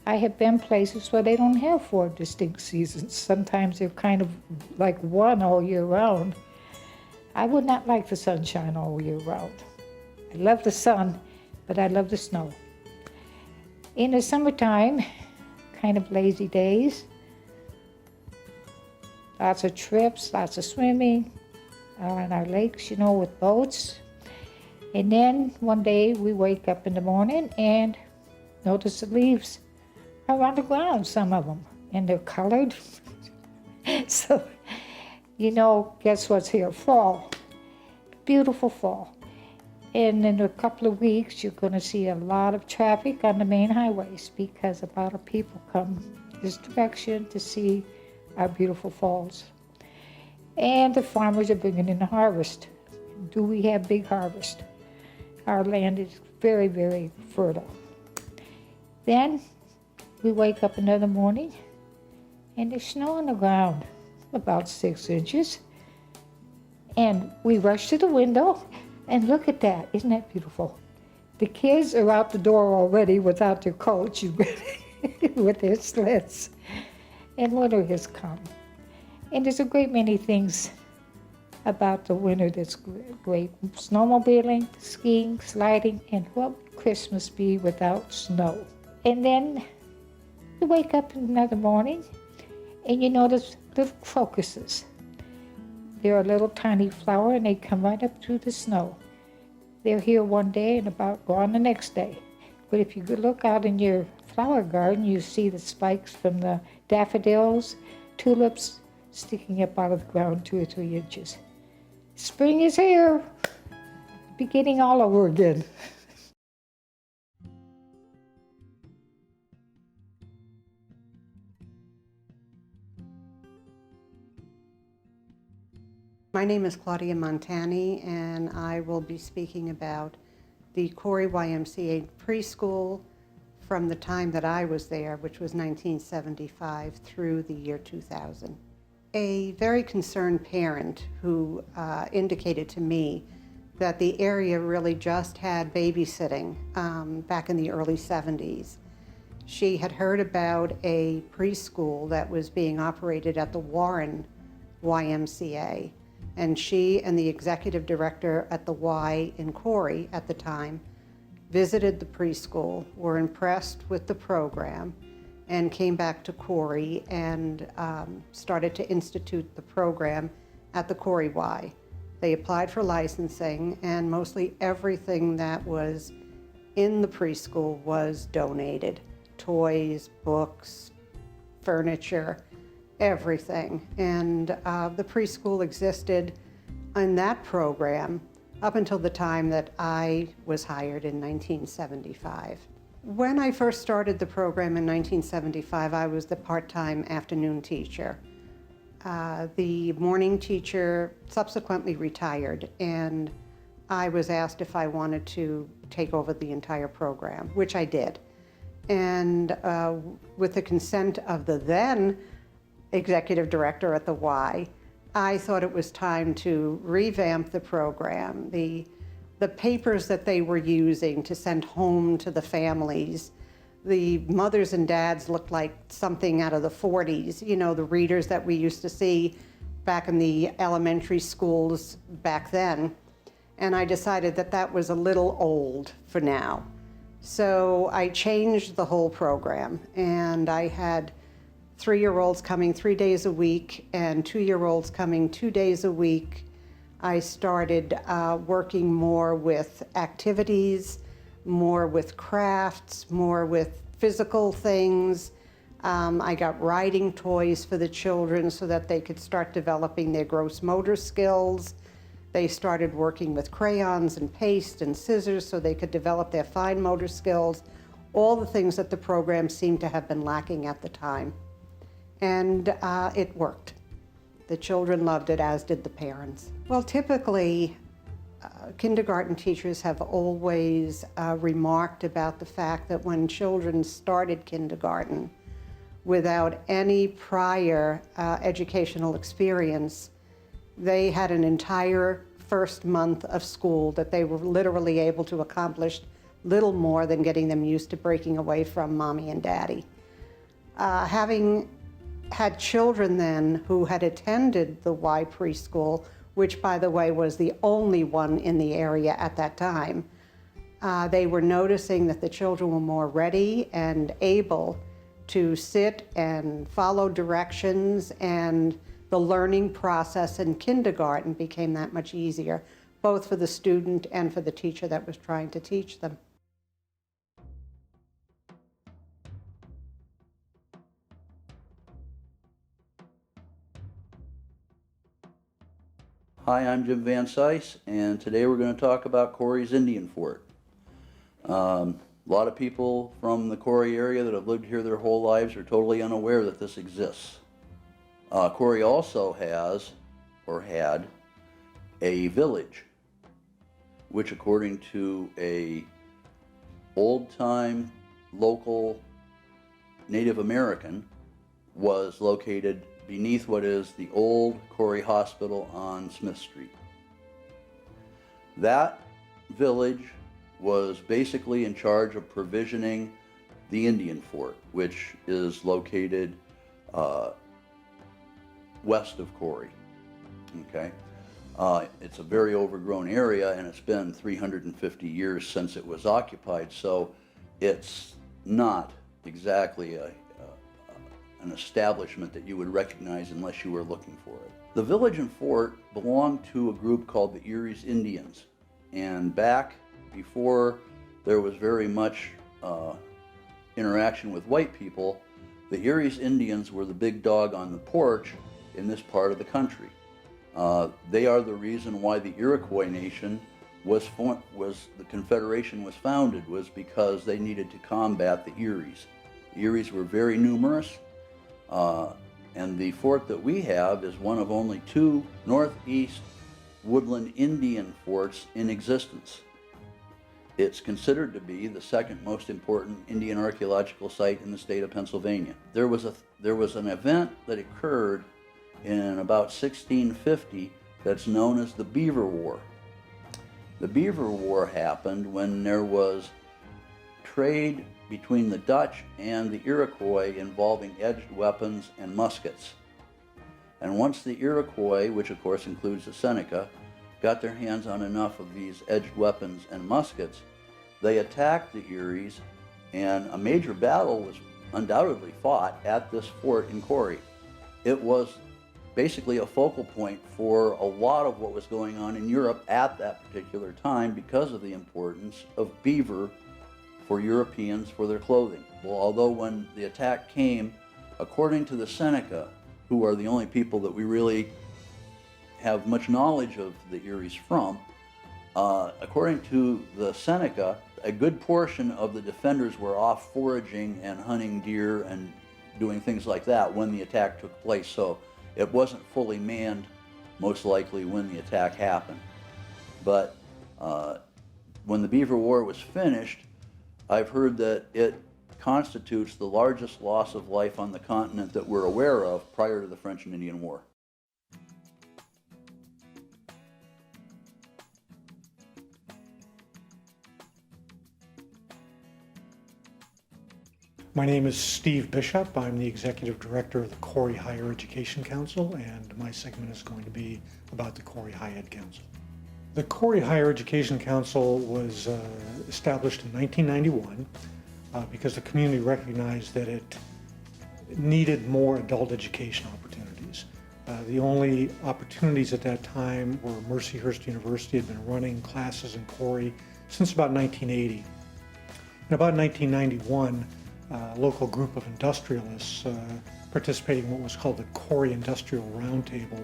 I have been places where they don't have 4 distinct seasons. Sometimes they're kind of like one all year round. I would not like the sunshine all year round. I love the sun, but I love the snow. In the summertime, kind of lazy days, lots of trips, lots of swimming on our lakes, with boats. And then one day we wake up in the morning and notice the leaves are on the ground, some of them, and they're colored. So, guess what's here? Fall. Beautiful fall. And in a couple of weeks, you're going to see a lot of traffic on the main highways because a lot of people come this direction to see our beautiful falls. And the farmers are bringing in the harvest. Do we have big harvest? Our land is very, very fertile. Then we wake up another morning and there's snow on the ground, about 6 inches. And we rush to the window and look at that. Isn't that beautiful? The kids are out the door already without their coats, with their sleds. And winter has come. And there's a great many things about the winter that's great. Snowmobiling, skiing, sliding, and what would Christmas be without snow? And then you wake up another morning and you notice little crocuses. They're a little tiny flower and they come right up through the snow. They're here one day and about gone the next day. But if you could look out in your flower garden, you see the spikes from the daffodils, tulips sticking up out of the ground 2 or 3 inches. Spring is here, beginning all over again. My name is Claudia Montani, and I will be speaking about the Corry YMCA preschool from the time that I was there, which was 1975, through the year 2000. A very concerned parent who indicated to me that the area really just had babysitting back in the early 70s. She had heard about a preschool that was being operated at the Warren YMCA. And she and the executive director at the Y in Corry at the time visited the preschool, were impressed with the program, and came back to Corry and started to institute the program at the Corry Y. They applied for licensing, and mostly everything that was in the preschool was donated. Toys, books, furniture, everything. And the preschool existed in that program up until the time that I was hired in 1975. When I first started the program in 1975, I was the part-time afternoon teacher. The morning teacher subsequently retired, and I was asked if I wanted to take over the entire program, which I did. And with the consent of the then executive director at the Y, I thought it was time to revamp the program. The papers that they were using to send home to the families, the mothers and dads looked like something out of the 40s, you know, the readers that we used to see back in the elementary schools back then. And I decided that that was a little old for now. So I changed the whole program, and I had 3-year-olds coming 3 days a week and 2-year-olds coming 2 days a week. I started working more with activities, more with crafts, more with physical things. I got writing toys for the children so that they could start developing their gross motor skills. They started working with crayons and paste and scissors so they could develop their fine motor skills, all the things that the program seemed to have been lacking at the time. And it worked. The children loved it, as did the parents. Well, typically, kindergarten teachers have always remarked about the fact that when children started kindergarten without any prior educational experience, they had an entire first month of school that they were literally able to accomplish little more than getting them used to breaking away from mommy and daddy. Having had children then who had attended the Y preschool, which by the way was the only one in the area at that time, they were noticing that the children were more ready and able to sit and follow directions, and the learning process in kindergarten became that much easier, both for the student and for the teacher that was trying to teach them. Hi, I'm Jim Van Sice, and today we're going to talk about Corry's Indian Fort. A lot of people from the Corry area that have lived here their whole lives are totally unaware that this exists. Corry also has, or had, a village, which according to a old-time local Native American was located beneath what is the old Corry Hospital on Smith Street. That village was basically in charge of provisioning the Indian Fort, which is located west of Corry. Okay, it's a very overgrown area, and it's been 350 years since it was occupied, so it's not exactly an establishment that you would recognize unless you were looking for it. The village and fort belonged to a group called the Erie's Indians, and back before there was very much interaction with white people, the Erie's Indians were the big dog on the porch in this part of the country. They are the reason why the Iroquois Nation the Confederation was founded, was because they needed to combat the Eries. The Eries were very numerous, and the fort that we have is one of only 2 northeast woodland Indian forts in existence. It's considered to be the second most important Indian archaeological site in the state of Pennsylvania. There was an event that occurred in about 1650 that's known as the Beaver War. The Beaver War happened when there was trade between the Dutch and the Iroquois involving edged weapons and muskets. And once the Iroquois, which of course includes the Seneca, got their hands on enough of these edged weapons and muskets, they attacked the Eries, and a major battle was undoubtedly fought at this fort in Corry. It was basically a focal point for a lot of what was going on in Europe at that particular time because of the importance of beaver for Europeans for their clothing. Well, although when the attack came, according to the Seneca, who are the only people that we really have much knowledge of the Eries from, according to the Seneca, a good portion of the defenders were off foraging and hunting deer and doing things like that when the attack took place. So it wasn't fully manned, most likely, when the attack happened. But when the Beaver War was finished, I've heard that it constitutes the largest loss of life on the continent that we're aware of prior to the French and Indian War. My name is Steve Bishop. I'm the Executive Director of the Corry Higher Education Council, and my segment is going to be about the Corry High Ed Council. The Corry Higher Education Council was established in 1991 because the community recognized that it needed more adult education opportunities. The only opportunities at that time were Mercyhurst University had been running classes in Corry since about 1980. In about 1991, a local group of industrialists participating in what was called the Corry Industrial Roundtable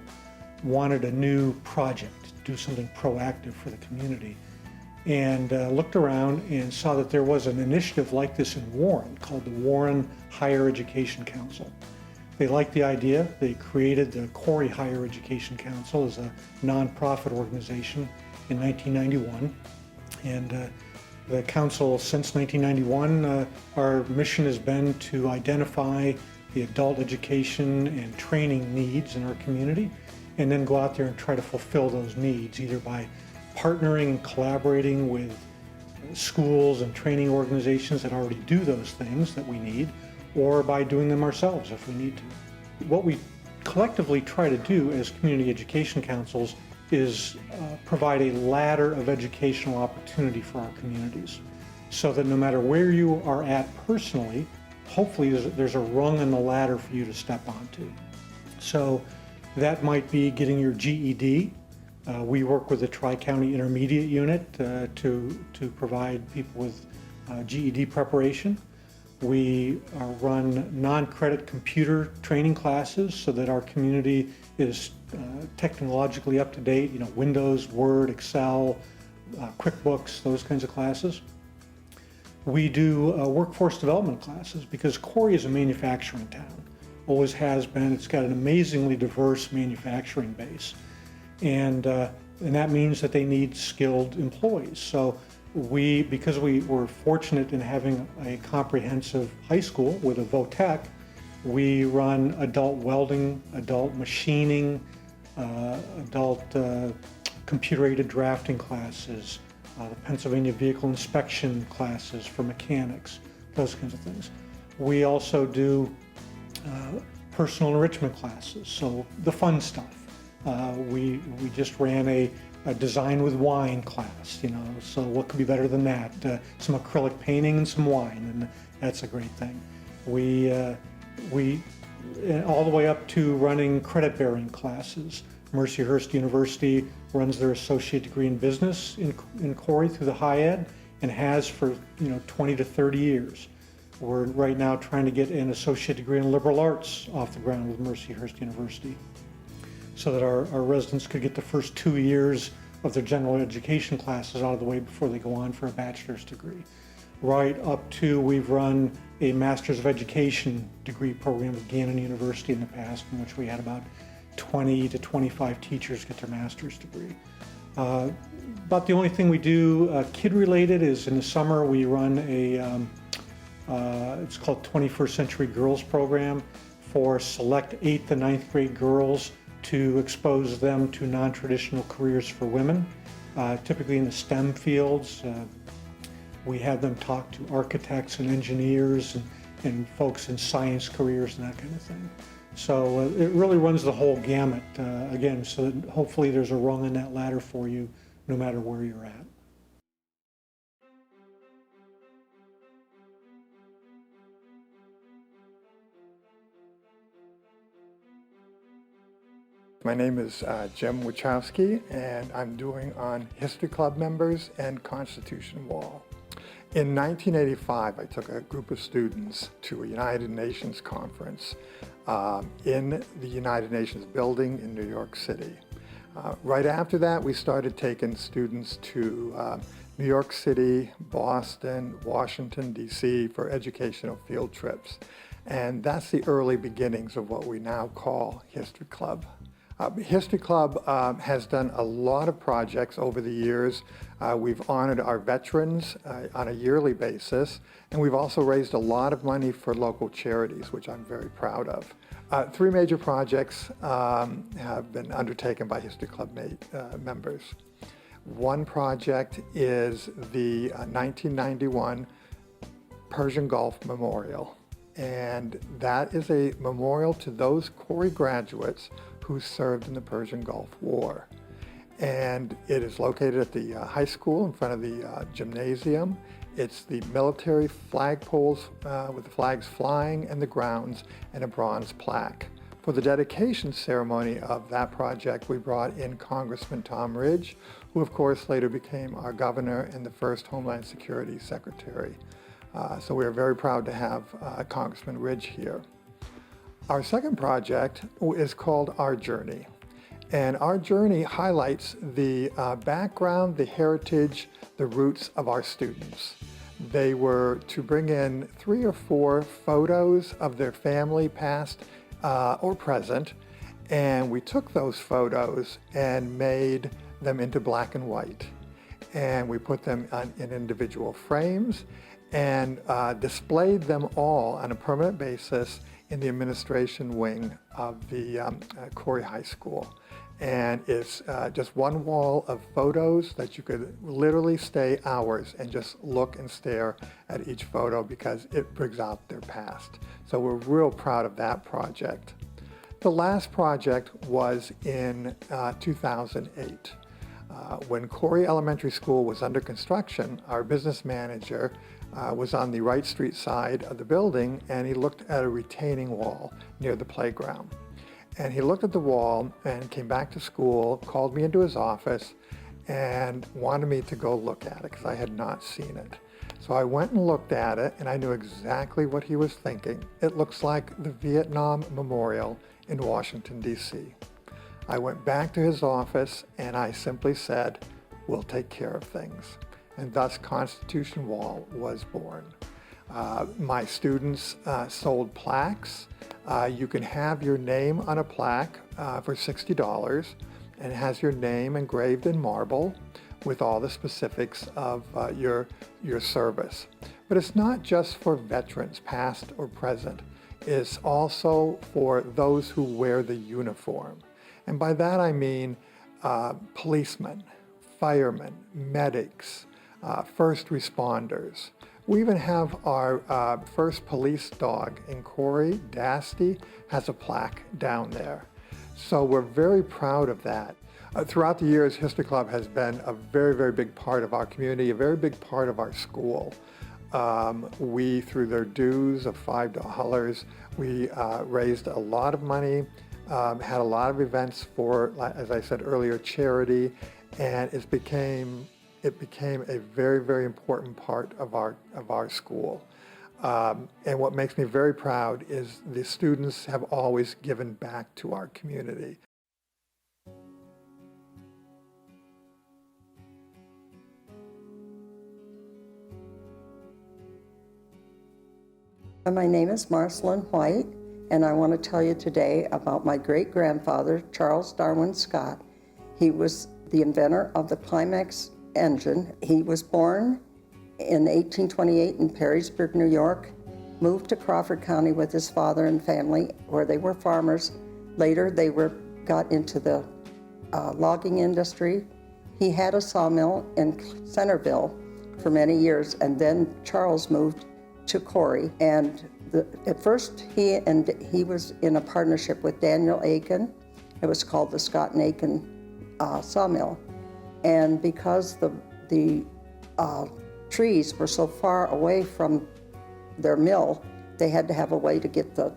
wanted a new project, to do something proactive for the community, and looked around and saw that there was an initiative like this in Warren called the Warren Higher Education Council. They liked the idea. They created the Corry Higher Education Council as a nonprofit organization in 1991, and the council, since 1991, our mission has been to identify the adult education and training needs in our community, and then go out there and try to fulfill those needs, either by partnering and collaborating with schools and training organizations that already do those things that we need, or by doing them ourselves if we need to. What we collectively try to do as community education councils is provide a ladder of educational opportunity for our communities, so that no matter where you are at personally, hopefully there's a rung in the ladder for you to step onto. So that might be getting your GED. We work with the Tri-County Intermediate Unit to provide people with GED preparation. We run non-credit computer training classes so that our community is technologically up to date, Windows, Word, Excel, QuickBooks, those kinds of classes. We do workforce development classes because Corry is a manufacturing town, always has been. It's got an amazingly diverse manufacturing base, and that means that they need skilled employees. So because we were fortunate in having a comprehensive high school with a VOTEC, we run adult welding, adult machining, adult computer-aided drafting classes, the Pennsylvania vehicle inspection classes for mechanics, those kinds of things. We also do personal enrichment classes, so the fun stuff. We just ran a design with wine class, so what could be better than that? Some acrylic painting and some wine, and that's a great thing. We all the way up to running credit-bearing classes. Mercyhurst University runs their associate degree in business in Corry through the high ed, and has for 20 to 30 years. We're right now trying to get an associate degree in liberal arts off the ground with Mercyhurst University, so that our residents could get the first 2 years of their general education classes out of the way before they go on for a bachelor's degree. Right up to, we've run a Master's of Education degree program with Gannon University in the past, in which we had about 20 to 25 teachers get their master's degree. About the only thing we do kid-related is in the summer we run a, it's called 21st Century Girls Program for select 8th and 9th grade girls to expose them to non-traditional careers for women, typically in the STEM fields. We have them talk to architects and engineers and folks in science careers and that kind of thing. So it really runs the whole gamut, again, so that hopefully there's a rung on that ladder for you no matter where you're at. My name is Jim Wachowski, and I'm doing on History Club members and Constitution Wall. In 1985, I took a group of students to a United Nations conference in the United Nations building in New York City. Right after that, we started taking students to New York City, Boston, Washington, D.C. for educational field trips. And that's the early beginnings of what we now call History Club. History Club has done a lot of projects over the years. We've honored our veterans on a yearly basis, and we've also raised a lot of money for local charities, which I'm very proud of. 3 major projects have been undertaken by History Club members. One project is the 1991 Persian Gulf Memorial, and that is a memorial to those Corry graduates who served in the Persian Gulf War. And it is located at the high school in front of the gymnasium. It's the military flagpoles with the flags flying and the grounds and a bronze plaque. For the dedication ceremony of that project, we brought in Congressman Tom Ridge, who of course later became our governor and the first Homeland Security Secretary. So we are very proud to have Congressman Ridge here. Our second project is called Our Journey. And Our Journey highlights the background, the heritage, the roots of our students. They were to bring in 3 or 4 photos of their family, past or present, and we took those photos and made them into black and white. And we put them in individual frames and displayed them all on a permanent basis in the administration wing of the Corry High School. And it's just one wall of photos that you could literally stay hours and just look and stare at each photo because it brings out their past. So we're real proud of that project. The last project was in 2008. When Corry Elementary School was under construction, our business manager was on the Wright Street side of the building, and he looked at a retaining wall near the playground. And he looked at the wall and came back to school, called me into his office, and wanted me to go look at it because I had not seen it. So I went and looked at it, and I knew exactly what he was thinking. It looks like the Vietnam Memorial in Washington, D.C. I went back to his office, and I simply said, "We'll take care of things." And thus Constitution Wall was born. My students sold plaques. You can have your name on a plaque for $60, and it has your name engraved in marble with all the specifics of your service. But it's not just for veterans, past or present. It's also for those who wear the uniform. And by that I mean policemen, firemen, medics, first responders. We even have our first police dog in Corry, Dasty, has a plaque down there. So we're very proud of that. Throughout the years, History Club has been a very, very big part of our community, a very big part of our school. We, through their dues of $5, we raised a lot of money, had a lot of events for, as I said earlier, charity, and it became a very, very important part of our school. And what makes me very proud is the students have always given back to our community. My name is Marcelyn White, and I want to tell you today about my great-grandfather, Charles Darwin Scott. He was the inventor of the Climax Engine. He was born in 1828 in Perrysburg, New York, moved to Crawford County with his father and family, where they were farmers. Later, they got into the logging industry. He had a sawmill in Centerville for many years, and then Charles moved to Corry, and at first he was in a partnership with Daniel Aiken. It was called the Scott and Aiken sawmill, and because the trees were so far away from their mill, they had to have a way to get the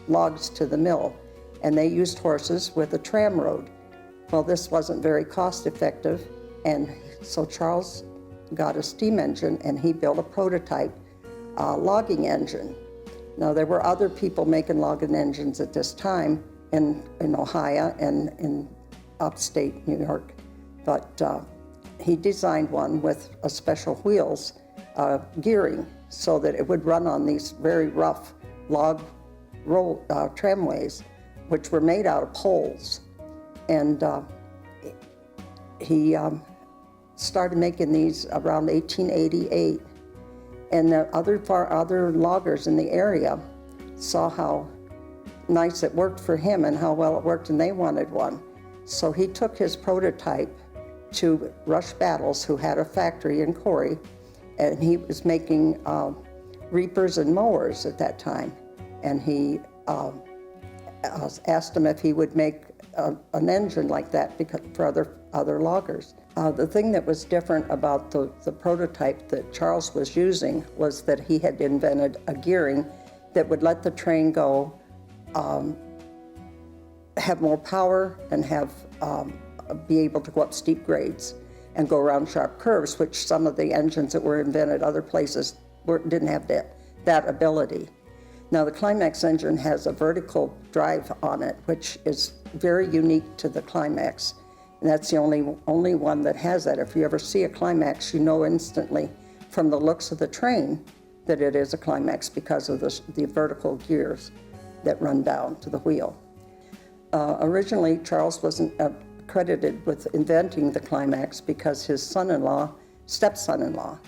logs to the mill, and they used horses with a tram road. Well, this wasn't very cost effective, and so Charles got a steam engine, and he built a prototype logging engine. Now, there were other people making logging engines at this time in Ohio and in upstate New York, but he designed one with a special wheels gearing so that it would run on these very rough log tramways, which were made out of poles. And he started making these around 1888. And the other loggers in the area saw how nice it worked for him and how well it worked, and they wanted one. So he took his prototype to Rush Battles, who had a factory in Corry, and he was making reapers and mowers at that time. And he asked him if he would make an engine like that for other loggers. The thing that was different about the prototype that Charles was using was that he had invented a gearing that would let the train go, have more power, and be able to go up steep grades and go around sharp curves, which some of the engines that were invented other places didn't have that ability. Now, the Climax engine has a vertical drive on it, which is very unique to the Climax. And that's the only one that has that. If you ever see a Climax, you know instantly from the looks of the train that it is a Climax because of the vertical gears that run down to the wheel. Originally, Charles wasn't credited with inventing the Climax because his stepson-in-law,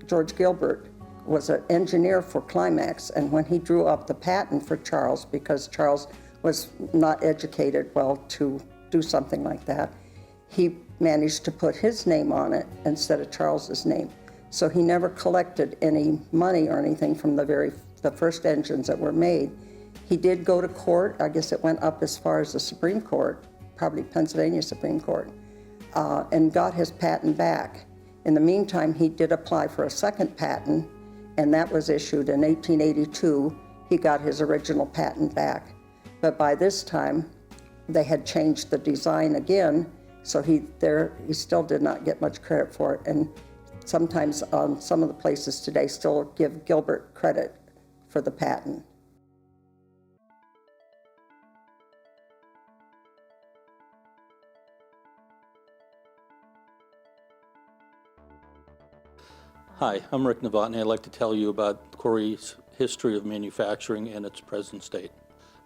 George Gilbert, was an engineer for Climax, and when he drew up the patent for Charles, because Charles was not educated well to do something like that, he managed to put his name on it instead of Charles's name. So he never collected any money or anything from the first engines that were made. He did go to court. I guess it went up as far as the Supreme Court, probably Pennsylvania Supreme Court, and got his patent back. In the meantime, he did apply for a second patent, and that was issued in 1882. He got his original patent back. But by this time, they had changed the design again, so he still did not get much credit for it. And sometimes some of the places today still give Gilbert credit for the patent. Hi, I'm Rick Novotny. I'd like to tell you about Corry's history of manufacturing and its present state.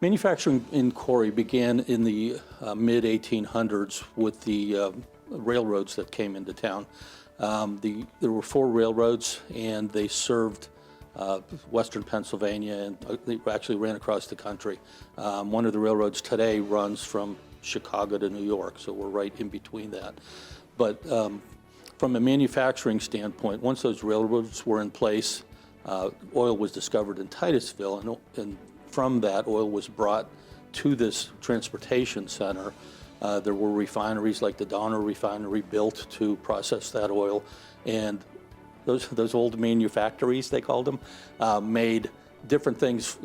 Manufacturing in Corry began in the mid-1800s with the railroads that came into town. There were 4 railroads, and they served western Pennsylvania, and they actually ran across the country. One of the railroads today runs from Chicago to New York, so we're right in between that. But from a manufacturing standpoint, once those railroads were in place, oil was discovered in Titusville, and from that, oil was brought to this transportation center. There were refineries like the Donner Refinery built to process that oil, and those old manufactories, they called them, made different things,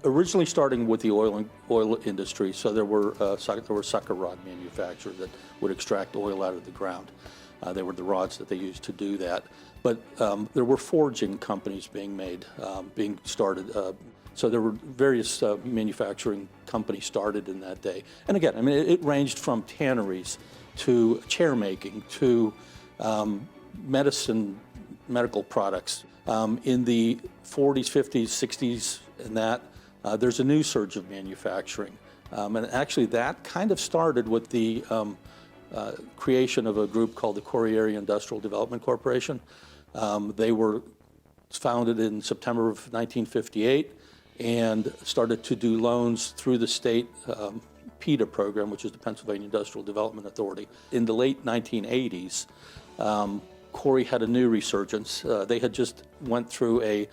originally starting with the oil industry. So there were sucker rod manufacturers that would extract oil out of the ground. They were the rods that they used to do that. But there were forging companies being started. So there were various manufacturing companies started in that day. And again, I mean, it ranged from tanneries to chair making to medical products. In the 40s, 50s, 60s, and that, there's a new surge of manufacturing. And actually that kind of started with the creation of a group called the Corry Area Industrial Development Corporation. They were founded in September of 1958 and started to do loans through the state PIDA program, which is the Pennsylvania Industrial Development Authority. In the late 1980s, Corry had a new resurgence. They had just went through a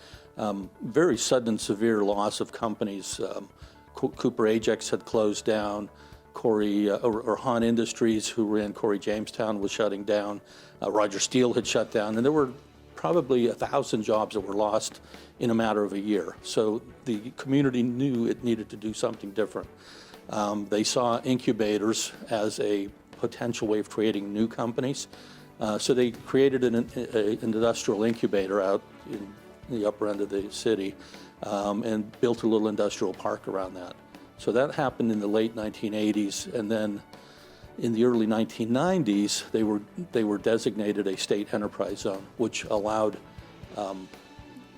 very sudden, severe loss of companies. Cooper Ajax had closed down. Corry or Hahn Industries, who ran Corry Jamestown, was shutting down. Roger Steel had shut down, and there were probably 1,000 jobs that were lost in a matter of a year. So the community knew it needed to do something different. They saw incubators as a potential way of creating new companies. So they created an industrial incubator out in the upper end of the city and built a little industrial park around that. So that happened in the late 1980s, and then in the early 1990s, they were designated a state enterprise zone, which allowed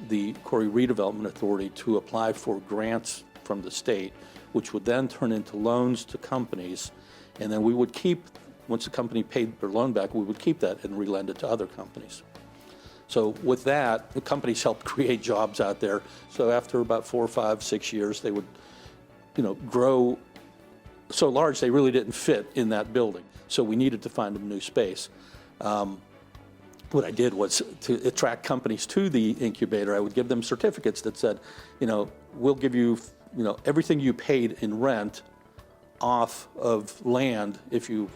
the Corry Redevelopment Authority to apply for grants from the state, which would then turn into loans to companies, and then we would keep, once the company paid their loan back, we would keep that and relend it to other companies. So with that, the companies helped create jobs out there. So after about 4, 5, 6 years, they would grow so large they really didn't fit in that building. So we needed to find a new space. What I did was to attract companies to the incubator, I would give them certificates that said, we'll give you, everything you paid in rent off of land if you,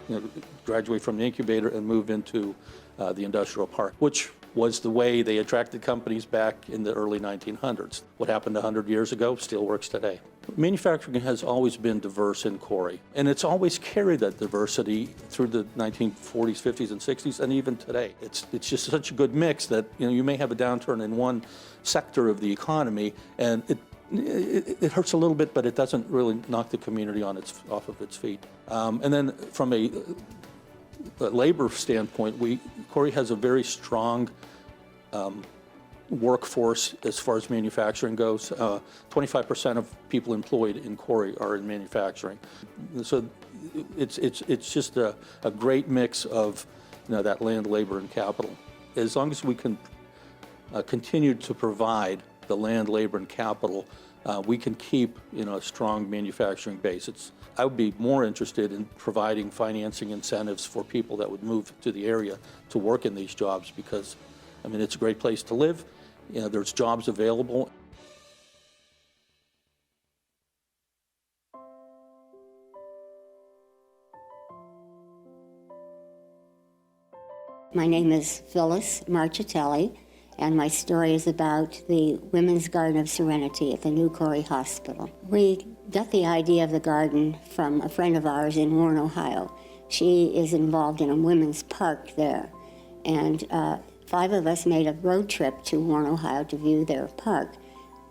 graduate from the incubator and move into the industrial park, which was the way they attracted companies back in the early 1900s. What happened 100 years ago still works today. Manufacturing has always been diverse in Corry, and it's always carried that diversity through the 1940s, 50s, and 60s, and even today. It's just such a good mix that you may have a downturn in one sector of the economy, and it hurts a little bit, but it doesn't really knock the community off of its feet. And then from a labor standpoint, Corry has a very strong workforce as far as manufacturing goes. 25% of people employed in Corry are in manufacturing. So it's just a great mix of that land, labor, and capital. As long as we can continue to provide the land, labor, and capital, we can keep a strong manufacturing base. I would be more interested in providing financing incentives for people that would move to the area to work in these jobs because, it's a great place to live. There's jobs available. My name is Phyllis Marchitelli, and my story is about the Women's Garden of Serenity at the new Corry Hospital. We got the idea of the garden from a friend of ours in Warren, Ohio. She is involved in a women's park there, and 5 of us made a road trip to Warren, Ohio to view their park.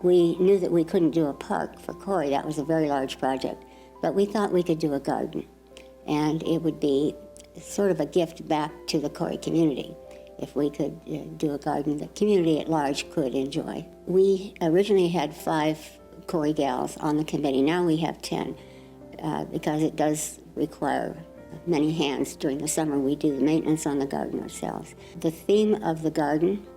We knew that we couldn't do a park for Corry. That was a very large project, but we thought we could do a garden, and it would be sort of a gift back to the Corry community if we could do a garden the community at large could enjoy. We originally had 5 Corry gals on the committee. Now we have 10 because it does require many hands. During the summer, we do the maintenance on the garden ourselves. The theme of the garden,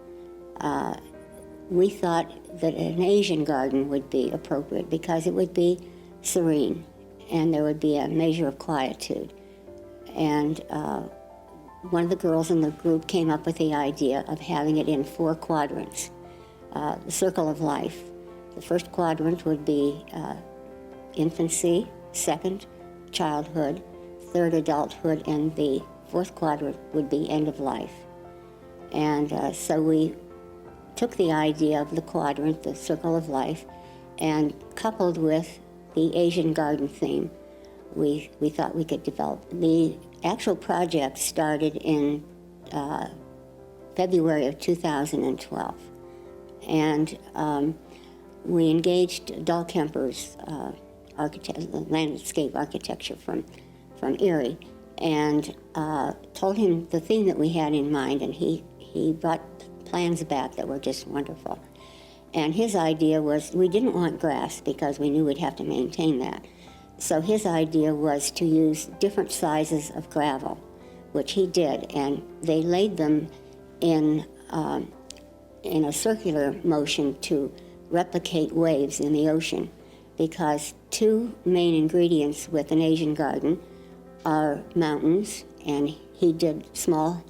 we thought that an Asian garden would be appropriate because it would be serene and there would be a measure of quietude. And one of the girls in the group came up with the idea of having it in 4 quadrants, the circle of life. The first quadrant would be infancy, second, childhood, third, adulthood, and the 4th quadrant would be end of life. And so we took the idea of the quadrant, the circle of life, and coupled with the Asian garden theme, we thought we could develop. The actual project started in February of 2012. And we engaged Dahl Kemper's landscape architecture from Erie, and told him the theme that we had in mind, and he brought plans back that were just wonderful. And his idea was, we didn't want grass because we knew we'd have to maintain that. So his idea was to use different sizes of gravel, which he did, and they laid them in a circular motion to replicate waves in the ocean, because two main ingredients with an Asian garden are mountains, and he did small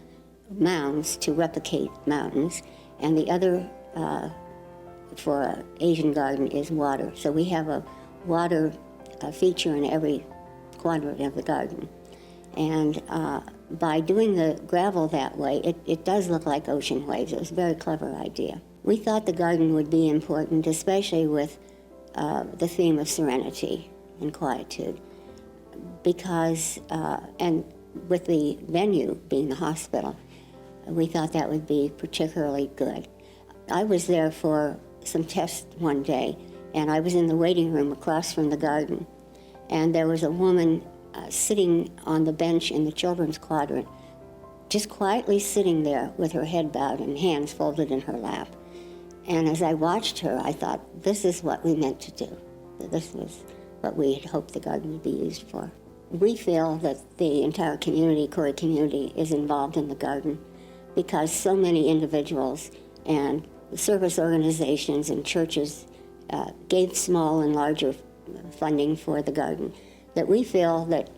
mounds to replicate mountains, and the other for an Asian garden is water. So we have a water feature in every quadrant of the garden. And by doing the gravel that way, it does look like ocean waves. It was a very clever idea. We thought the garden would be important, especially with the theme of serenity and quietude, because, and with the venue being the hospital, we thought that would be particularly good. I was there for some tests one day, and I was in the waiting room across from the garden, and there was a woman sitting on the bench in the children's quadrant, just quietly sitting there with her head bowed and hands folded in her lap. And as I watched her, I thought, this is what we meant to do. This was what we had hoped the garden would be used for. We feel that the entire community, Corry community, is involved in the garden because so many individuals and service organizations and churches gave small and larger funding for the garden, that we feel that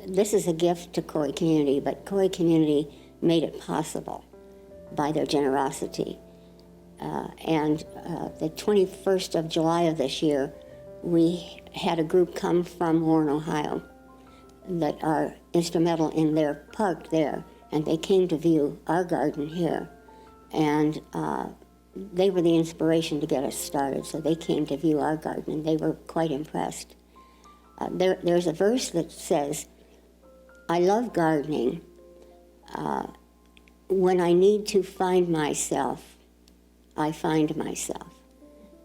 this is a gift to Corry community, but Corry community made it possible by their generosity. And the 21st of July of this year, we had a group come from Warren, Ohio, that are instrumental in their park there, and they came to view our garden here. And they were the inspiration to get us started, so they came to view our garden, and they were quite impressed. There's a verse that says, I love gardening. When I need to find myself, I find myself.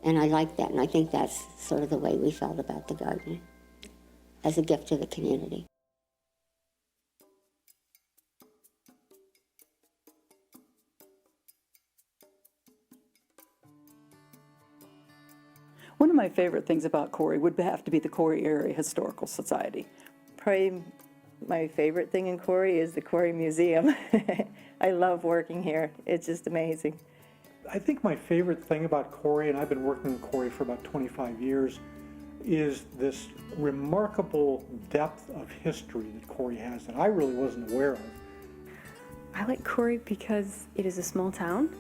And I like that, and I think that's sort of the way we felt about the garden, as a gift to the community. One of my favorite things about Corry would have to be the Corry Area Historical Society. Probably my favorite thing in Corry is the Corry Museum. I love working here. It's just amazing. I think my favorite thing about Corry, and I've been working in Corry for about 25 years, is this remarkable depth of history that Corry has that I really wasn't aware of. I like Corry because it is a small town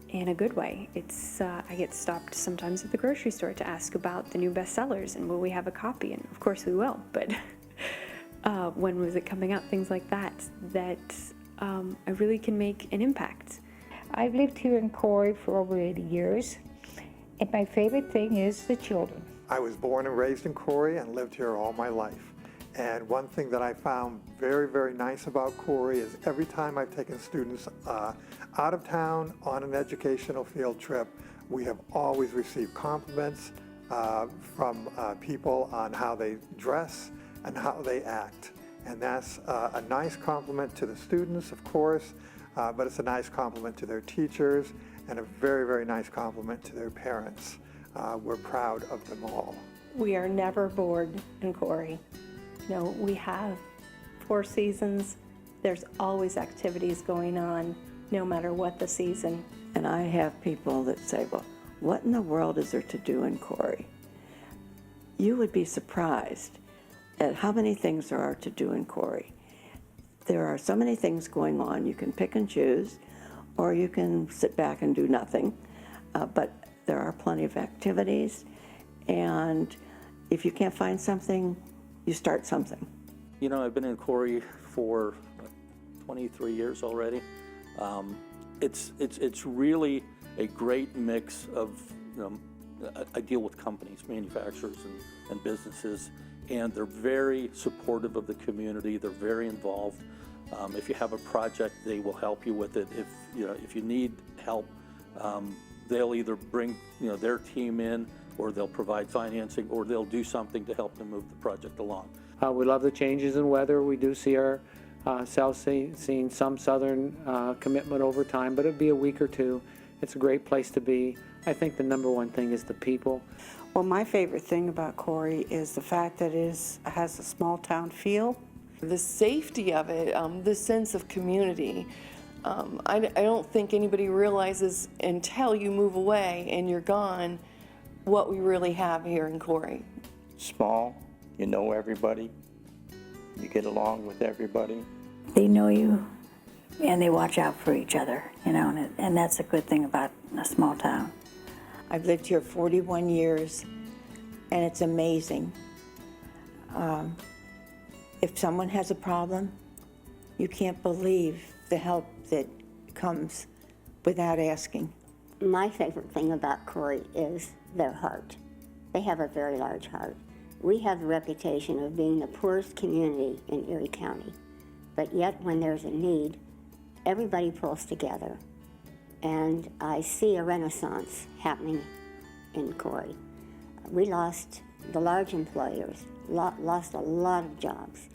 in a good way. It's I get stopped sometimes at the grocery store to ask about the new bestsellers and will we have a copy, and of course we will, but when was it coming out, things like that, I really can make an impact. I've lived here in Corry for over 80 years, and my favorite thing is the children. I was born and raised in Corry and lived here all my life. And one thing that I found very, very nice about Corry is every time I've taken students out of town on an educational field trip, we have always received compliments from people on how they dress and how they act. And that's a nice compliment to the students, of course, but it's a nice compliment to their teachers and a very, very nice compliment to their parents. We're proud of them all. We are never bored in Corry. You know, we have 4 seasons. There's always activities going on, no matter what the season. And I have people that say, well, what in the world is there to do in Corry? You would be surprised at how many things there are to do in Corry. There are so many things going on. You can pick and choose, or you can sit back and do nothing. But there are plenty of activities, and if you can't find something, you start something. You know, I've been in Corry for 23 years already. It's really a great mix of, I deal with companies, manufacturers and businesses, and they're very supportive of the community. They're very involved. If you have a project, they will help you with it. If you need help, they'll either bring their team in, or they'll provide financing, or they'll do something to help them move the project along. We love the changes in weather. We do see ourselves seeing some southern commitment over time, but it'd be a week or two. It's a great place to be. I think the number one thing is the people. Well, my favorite thing about Corry is the fact that it has a small town feel. The safety of it, the sense of community. I don't think anybody realizes until you move away and you're gone what we really have here in Corry. Small, you know everybody, you get along with everybody. They know you, and they watch out for each other, and that's a good thing about a small town. I've lived here 41 years, and it's amazing. If someone has a problem, you can't believe the help that comes without asking. My favorite thing about Corry is their heart. They have a very large heart. We have the reputation of being the poorest community in Erie County, but yet when there's a need, everybody pulls together. And I see a renaissance happening in Corry. We lost the large employers, lost a lot of jobs,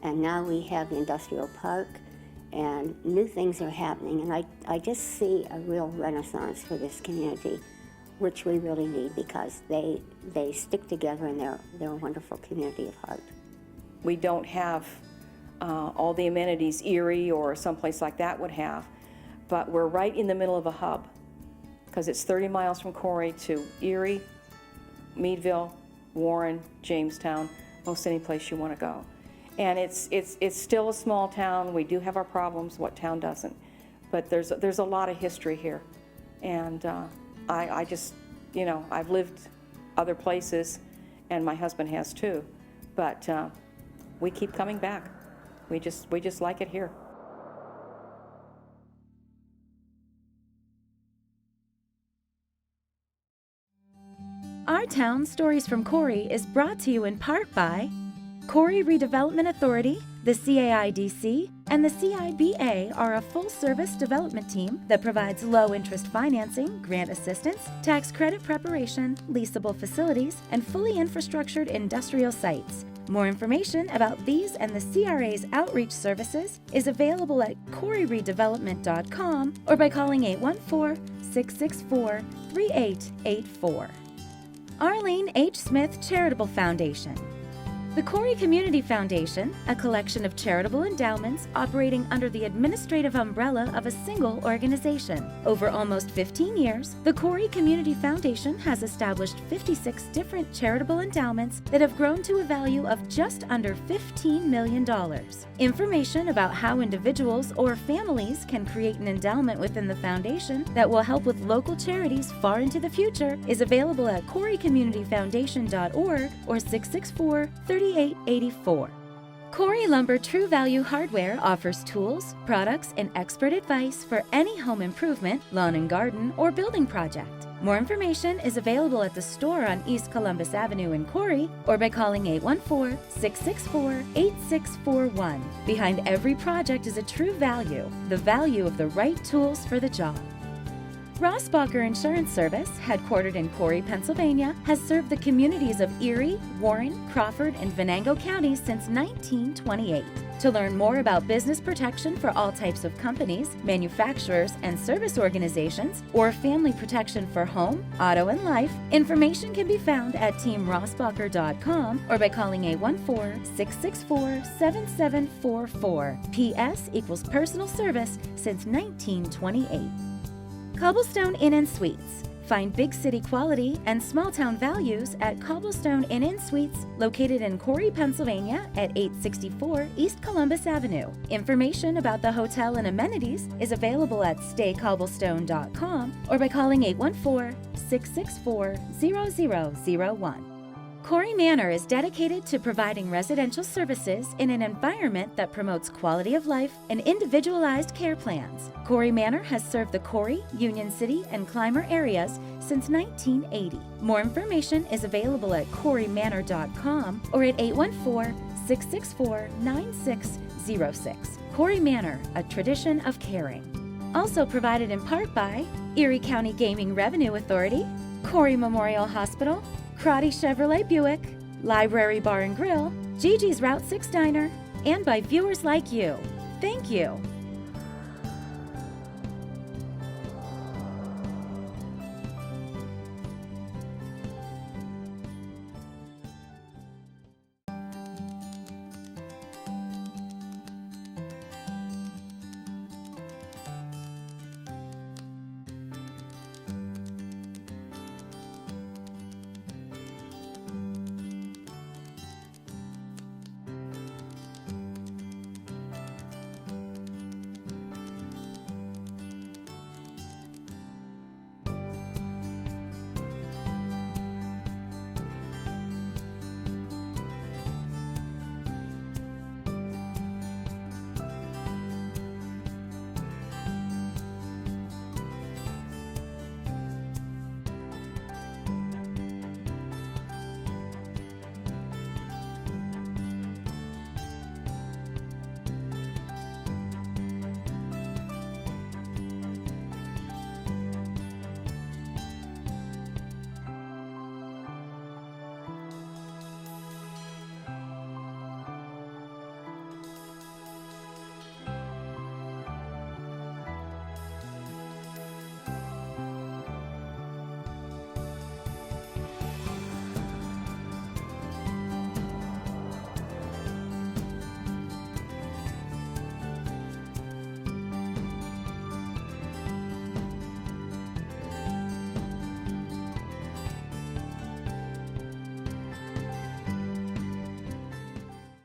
and now we have the industrial park, and new things are happening, and I just see a real renaissance for this community, which we really need, because they stick together, and they're a wonderful community of heart. We don't have all the amenities Erie or someplace like that would have, but we're right in the middle of a hub, because it's 30 miles from Corry to Erie, Meadville, Warren, Jamestown, most any place you want to go. And it's still a small town. We do have our problems. What town doesn't? But there's a lot of history here, and I just, I've lived other places, and my husband has too. But we keep coming back. We just like it here. Our Town Stories from Corry is brought to you in part by Corry Redevelopment Authority, the CAIDC, and the CIBA are a full-service development team that provides low-interest financing, grant assistance, tax credit preparation, leasable facilities, and fully infrastructured industrial sites. More information about these and the CRA's outreach services is available at corryredevelopment.com or by calling 814-664-3884. Arlene H. Smith Charitable Foundation. The Corry Community Foundation, a collection of charitable endowments operating under the administrative umbrella of a single organization. Over almost 15 years, the Corry Community Foundation has established 56 different charitable endowments that have grown to a value of just under $15 million. Information about how individuals or families can create an endowment within the foundation that will help with local charities far into the future is available at corrycommunityfoundation.org or 664-3884. Corry Lumber True Value Hardware offers tools, products, and expert advice for any home improvement, lawn and garden, or building project. More information is available at the store on East Columbus Avenue in Corry or by calling 814-664-8641. Behind every project is a true value, the value of the right tools for the job. Rossbacher Insurance Service, headquartered in Corry, Pennsylvania, has served the communities of Erie, Warren, Crawford, and Venango counties since 1928. To learn more about business protection for all types of companies, manufacturers, and service organizations, or family protection for home, auto, and life, information can be found at teamrossbacher.com or by calling 814-664-7744. PS equals personal service since 1928. Cobblestone Inn & Suites. Find big city quality and small town values at Cobblestone Inn & Suites, located in Corry, Pennsylvania at 864 East Columbus Avenue. Information about the hotel and amenities is available at staycobblestone.com or by calling 814-664-0001. Corry Manor is dedicated to providing residential services in an environment that promotes quality of life and individualized care plans. Corry Manor has served the Corry, Union City, and Clymer areas since 1980. More information is available at corrymanor.com or at 814-664-9606. Corry Manor, a tradition of caring. Also provided in part by Erie County Gaming Revenue Authority, Corry Memorial Hospital, Crotty Chevrolet Buick, Library Bar and Grill, Gigi's Route 6 Diner, and by viewers like you. Thank you.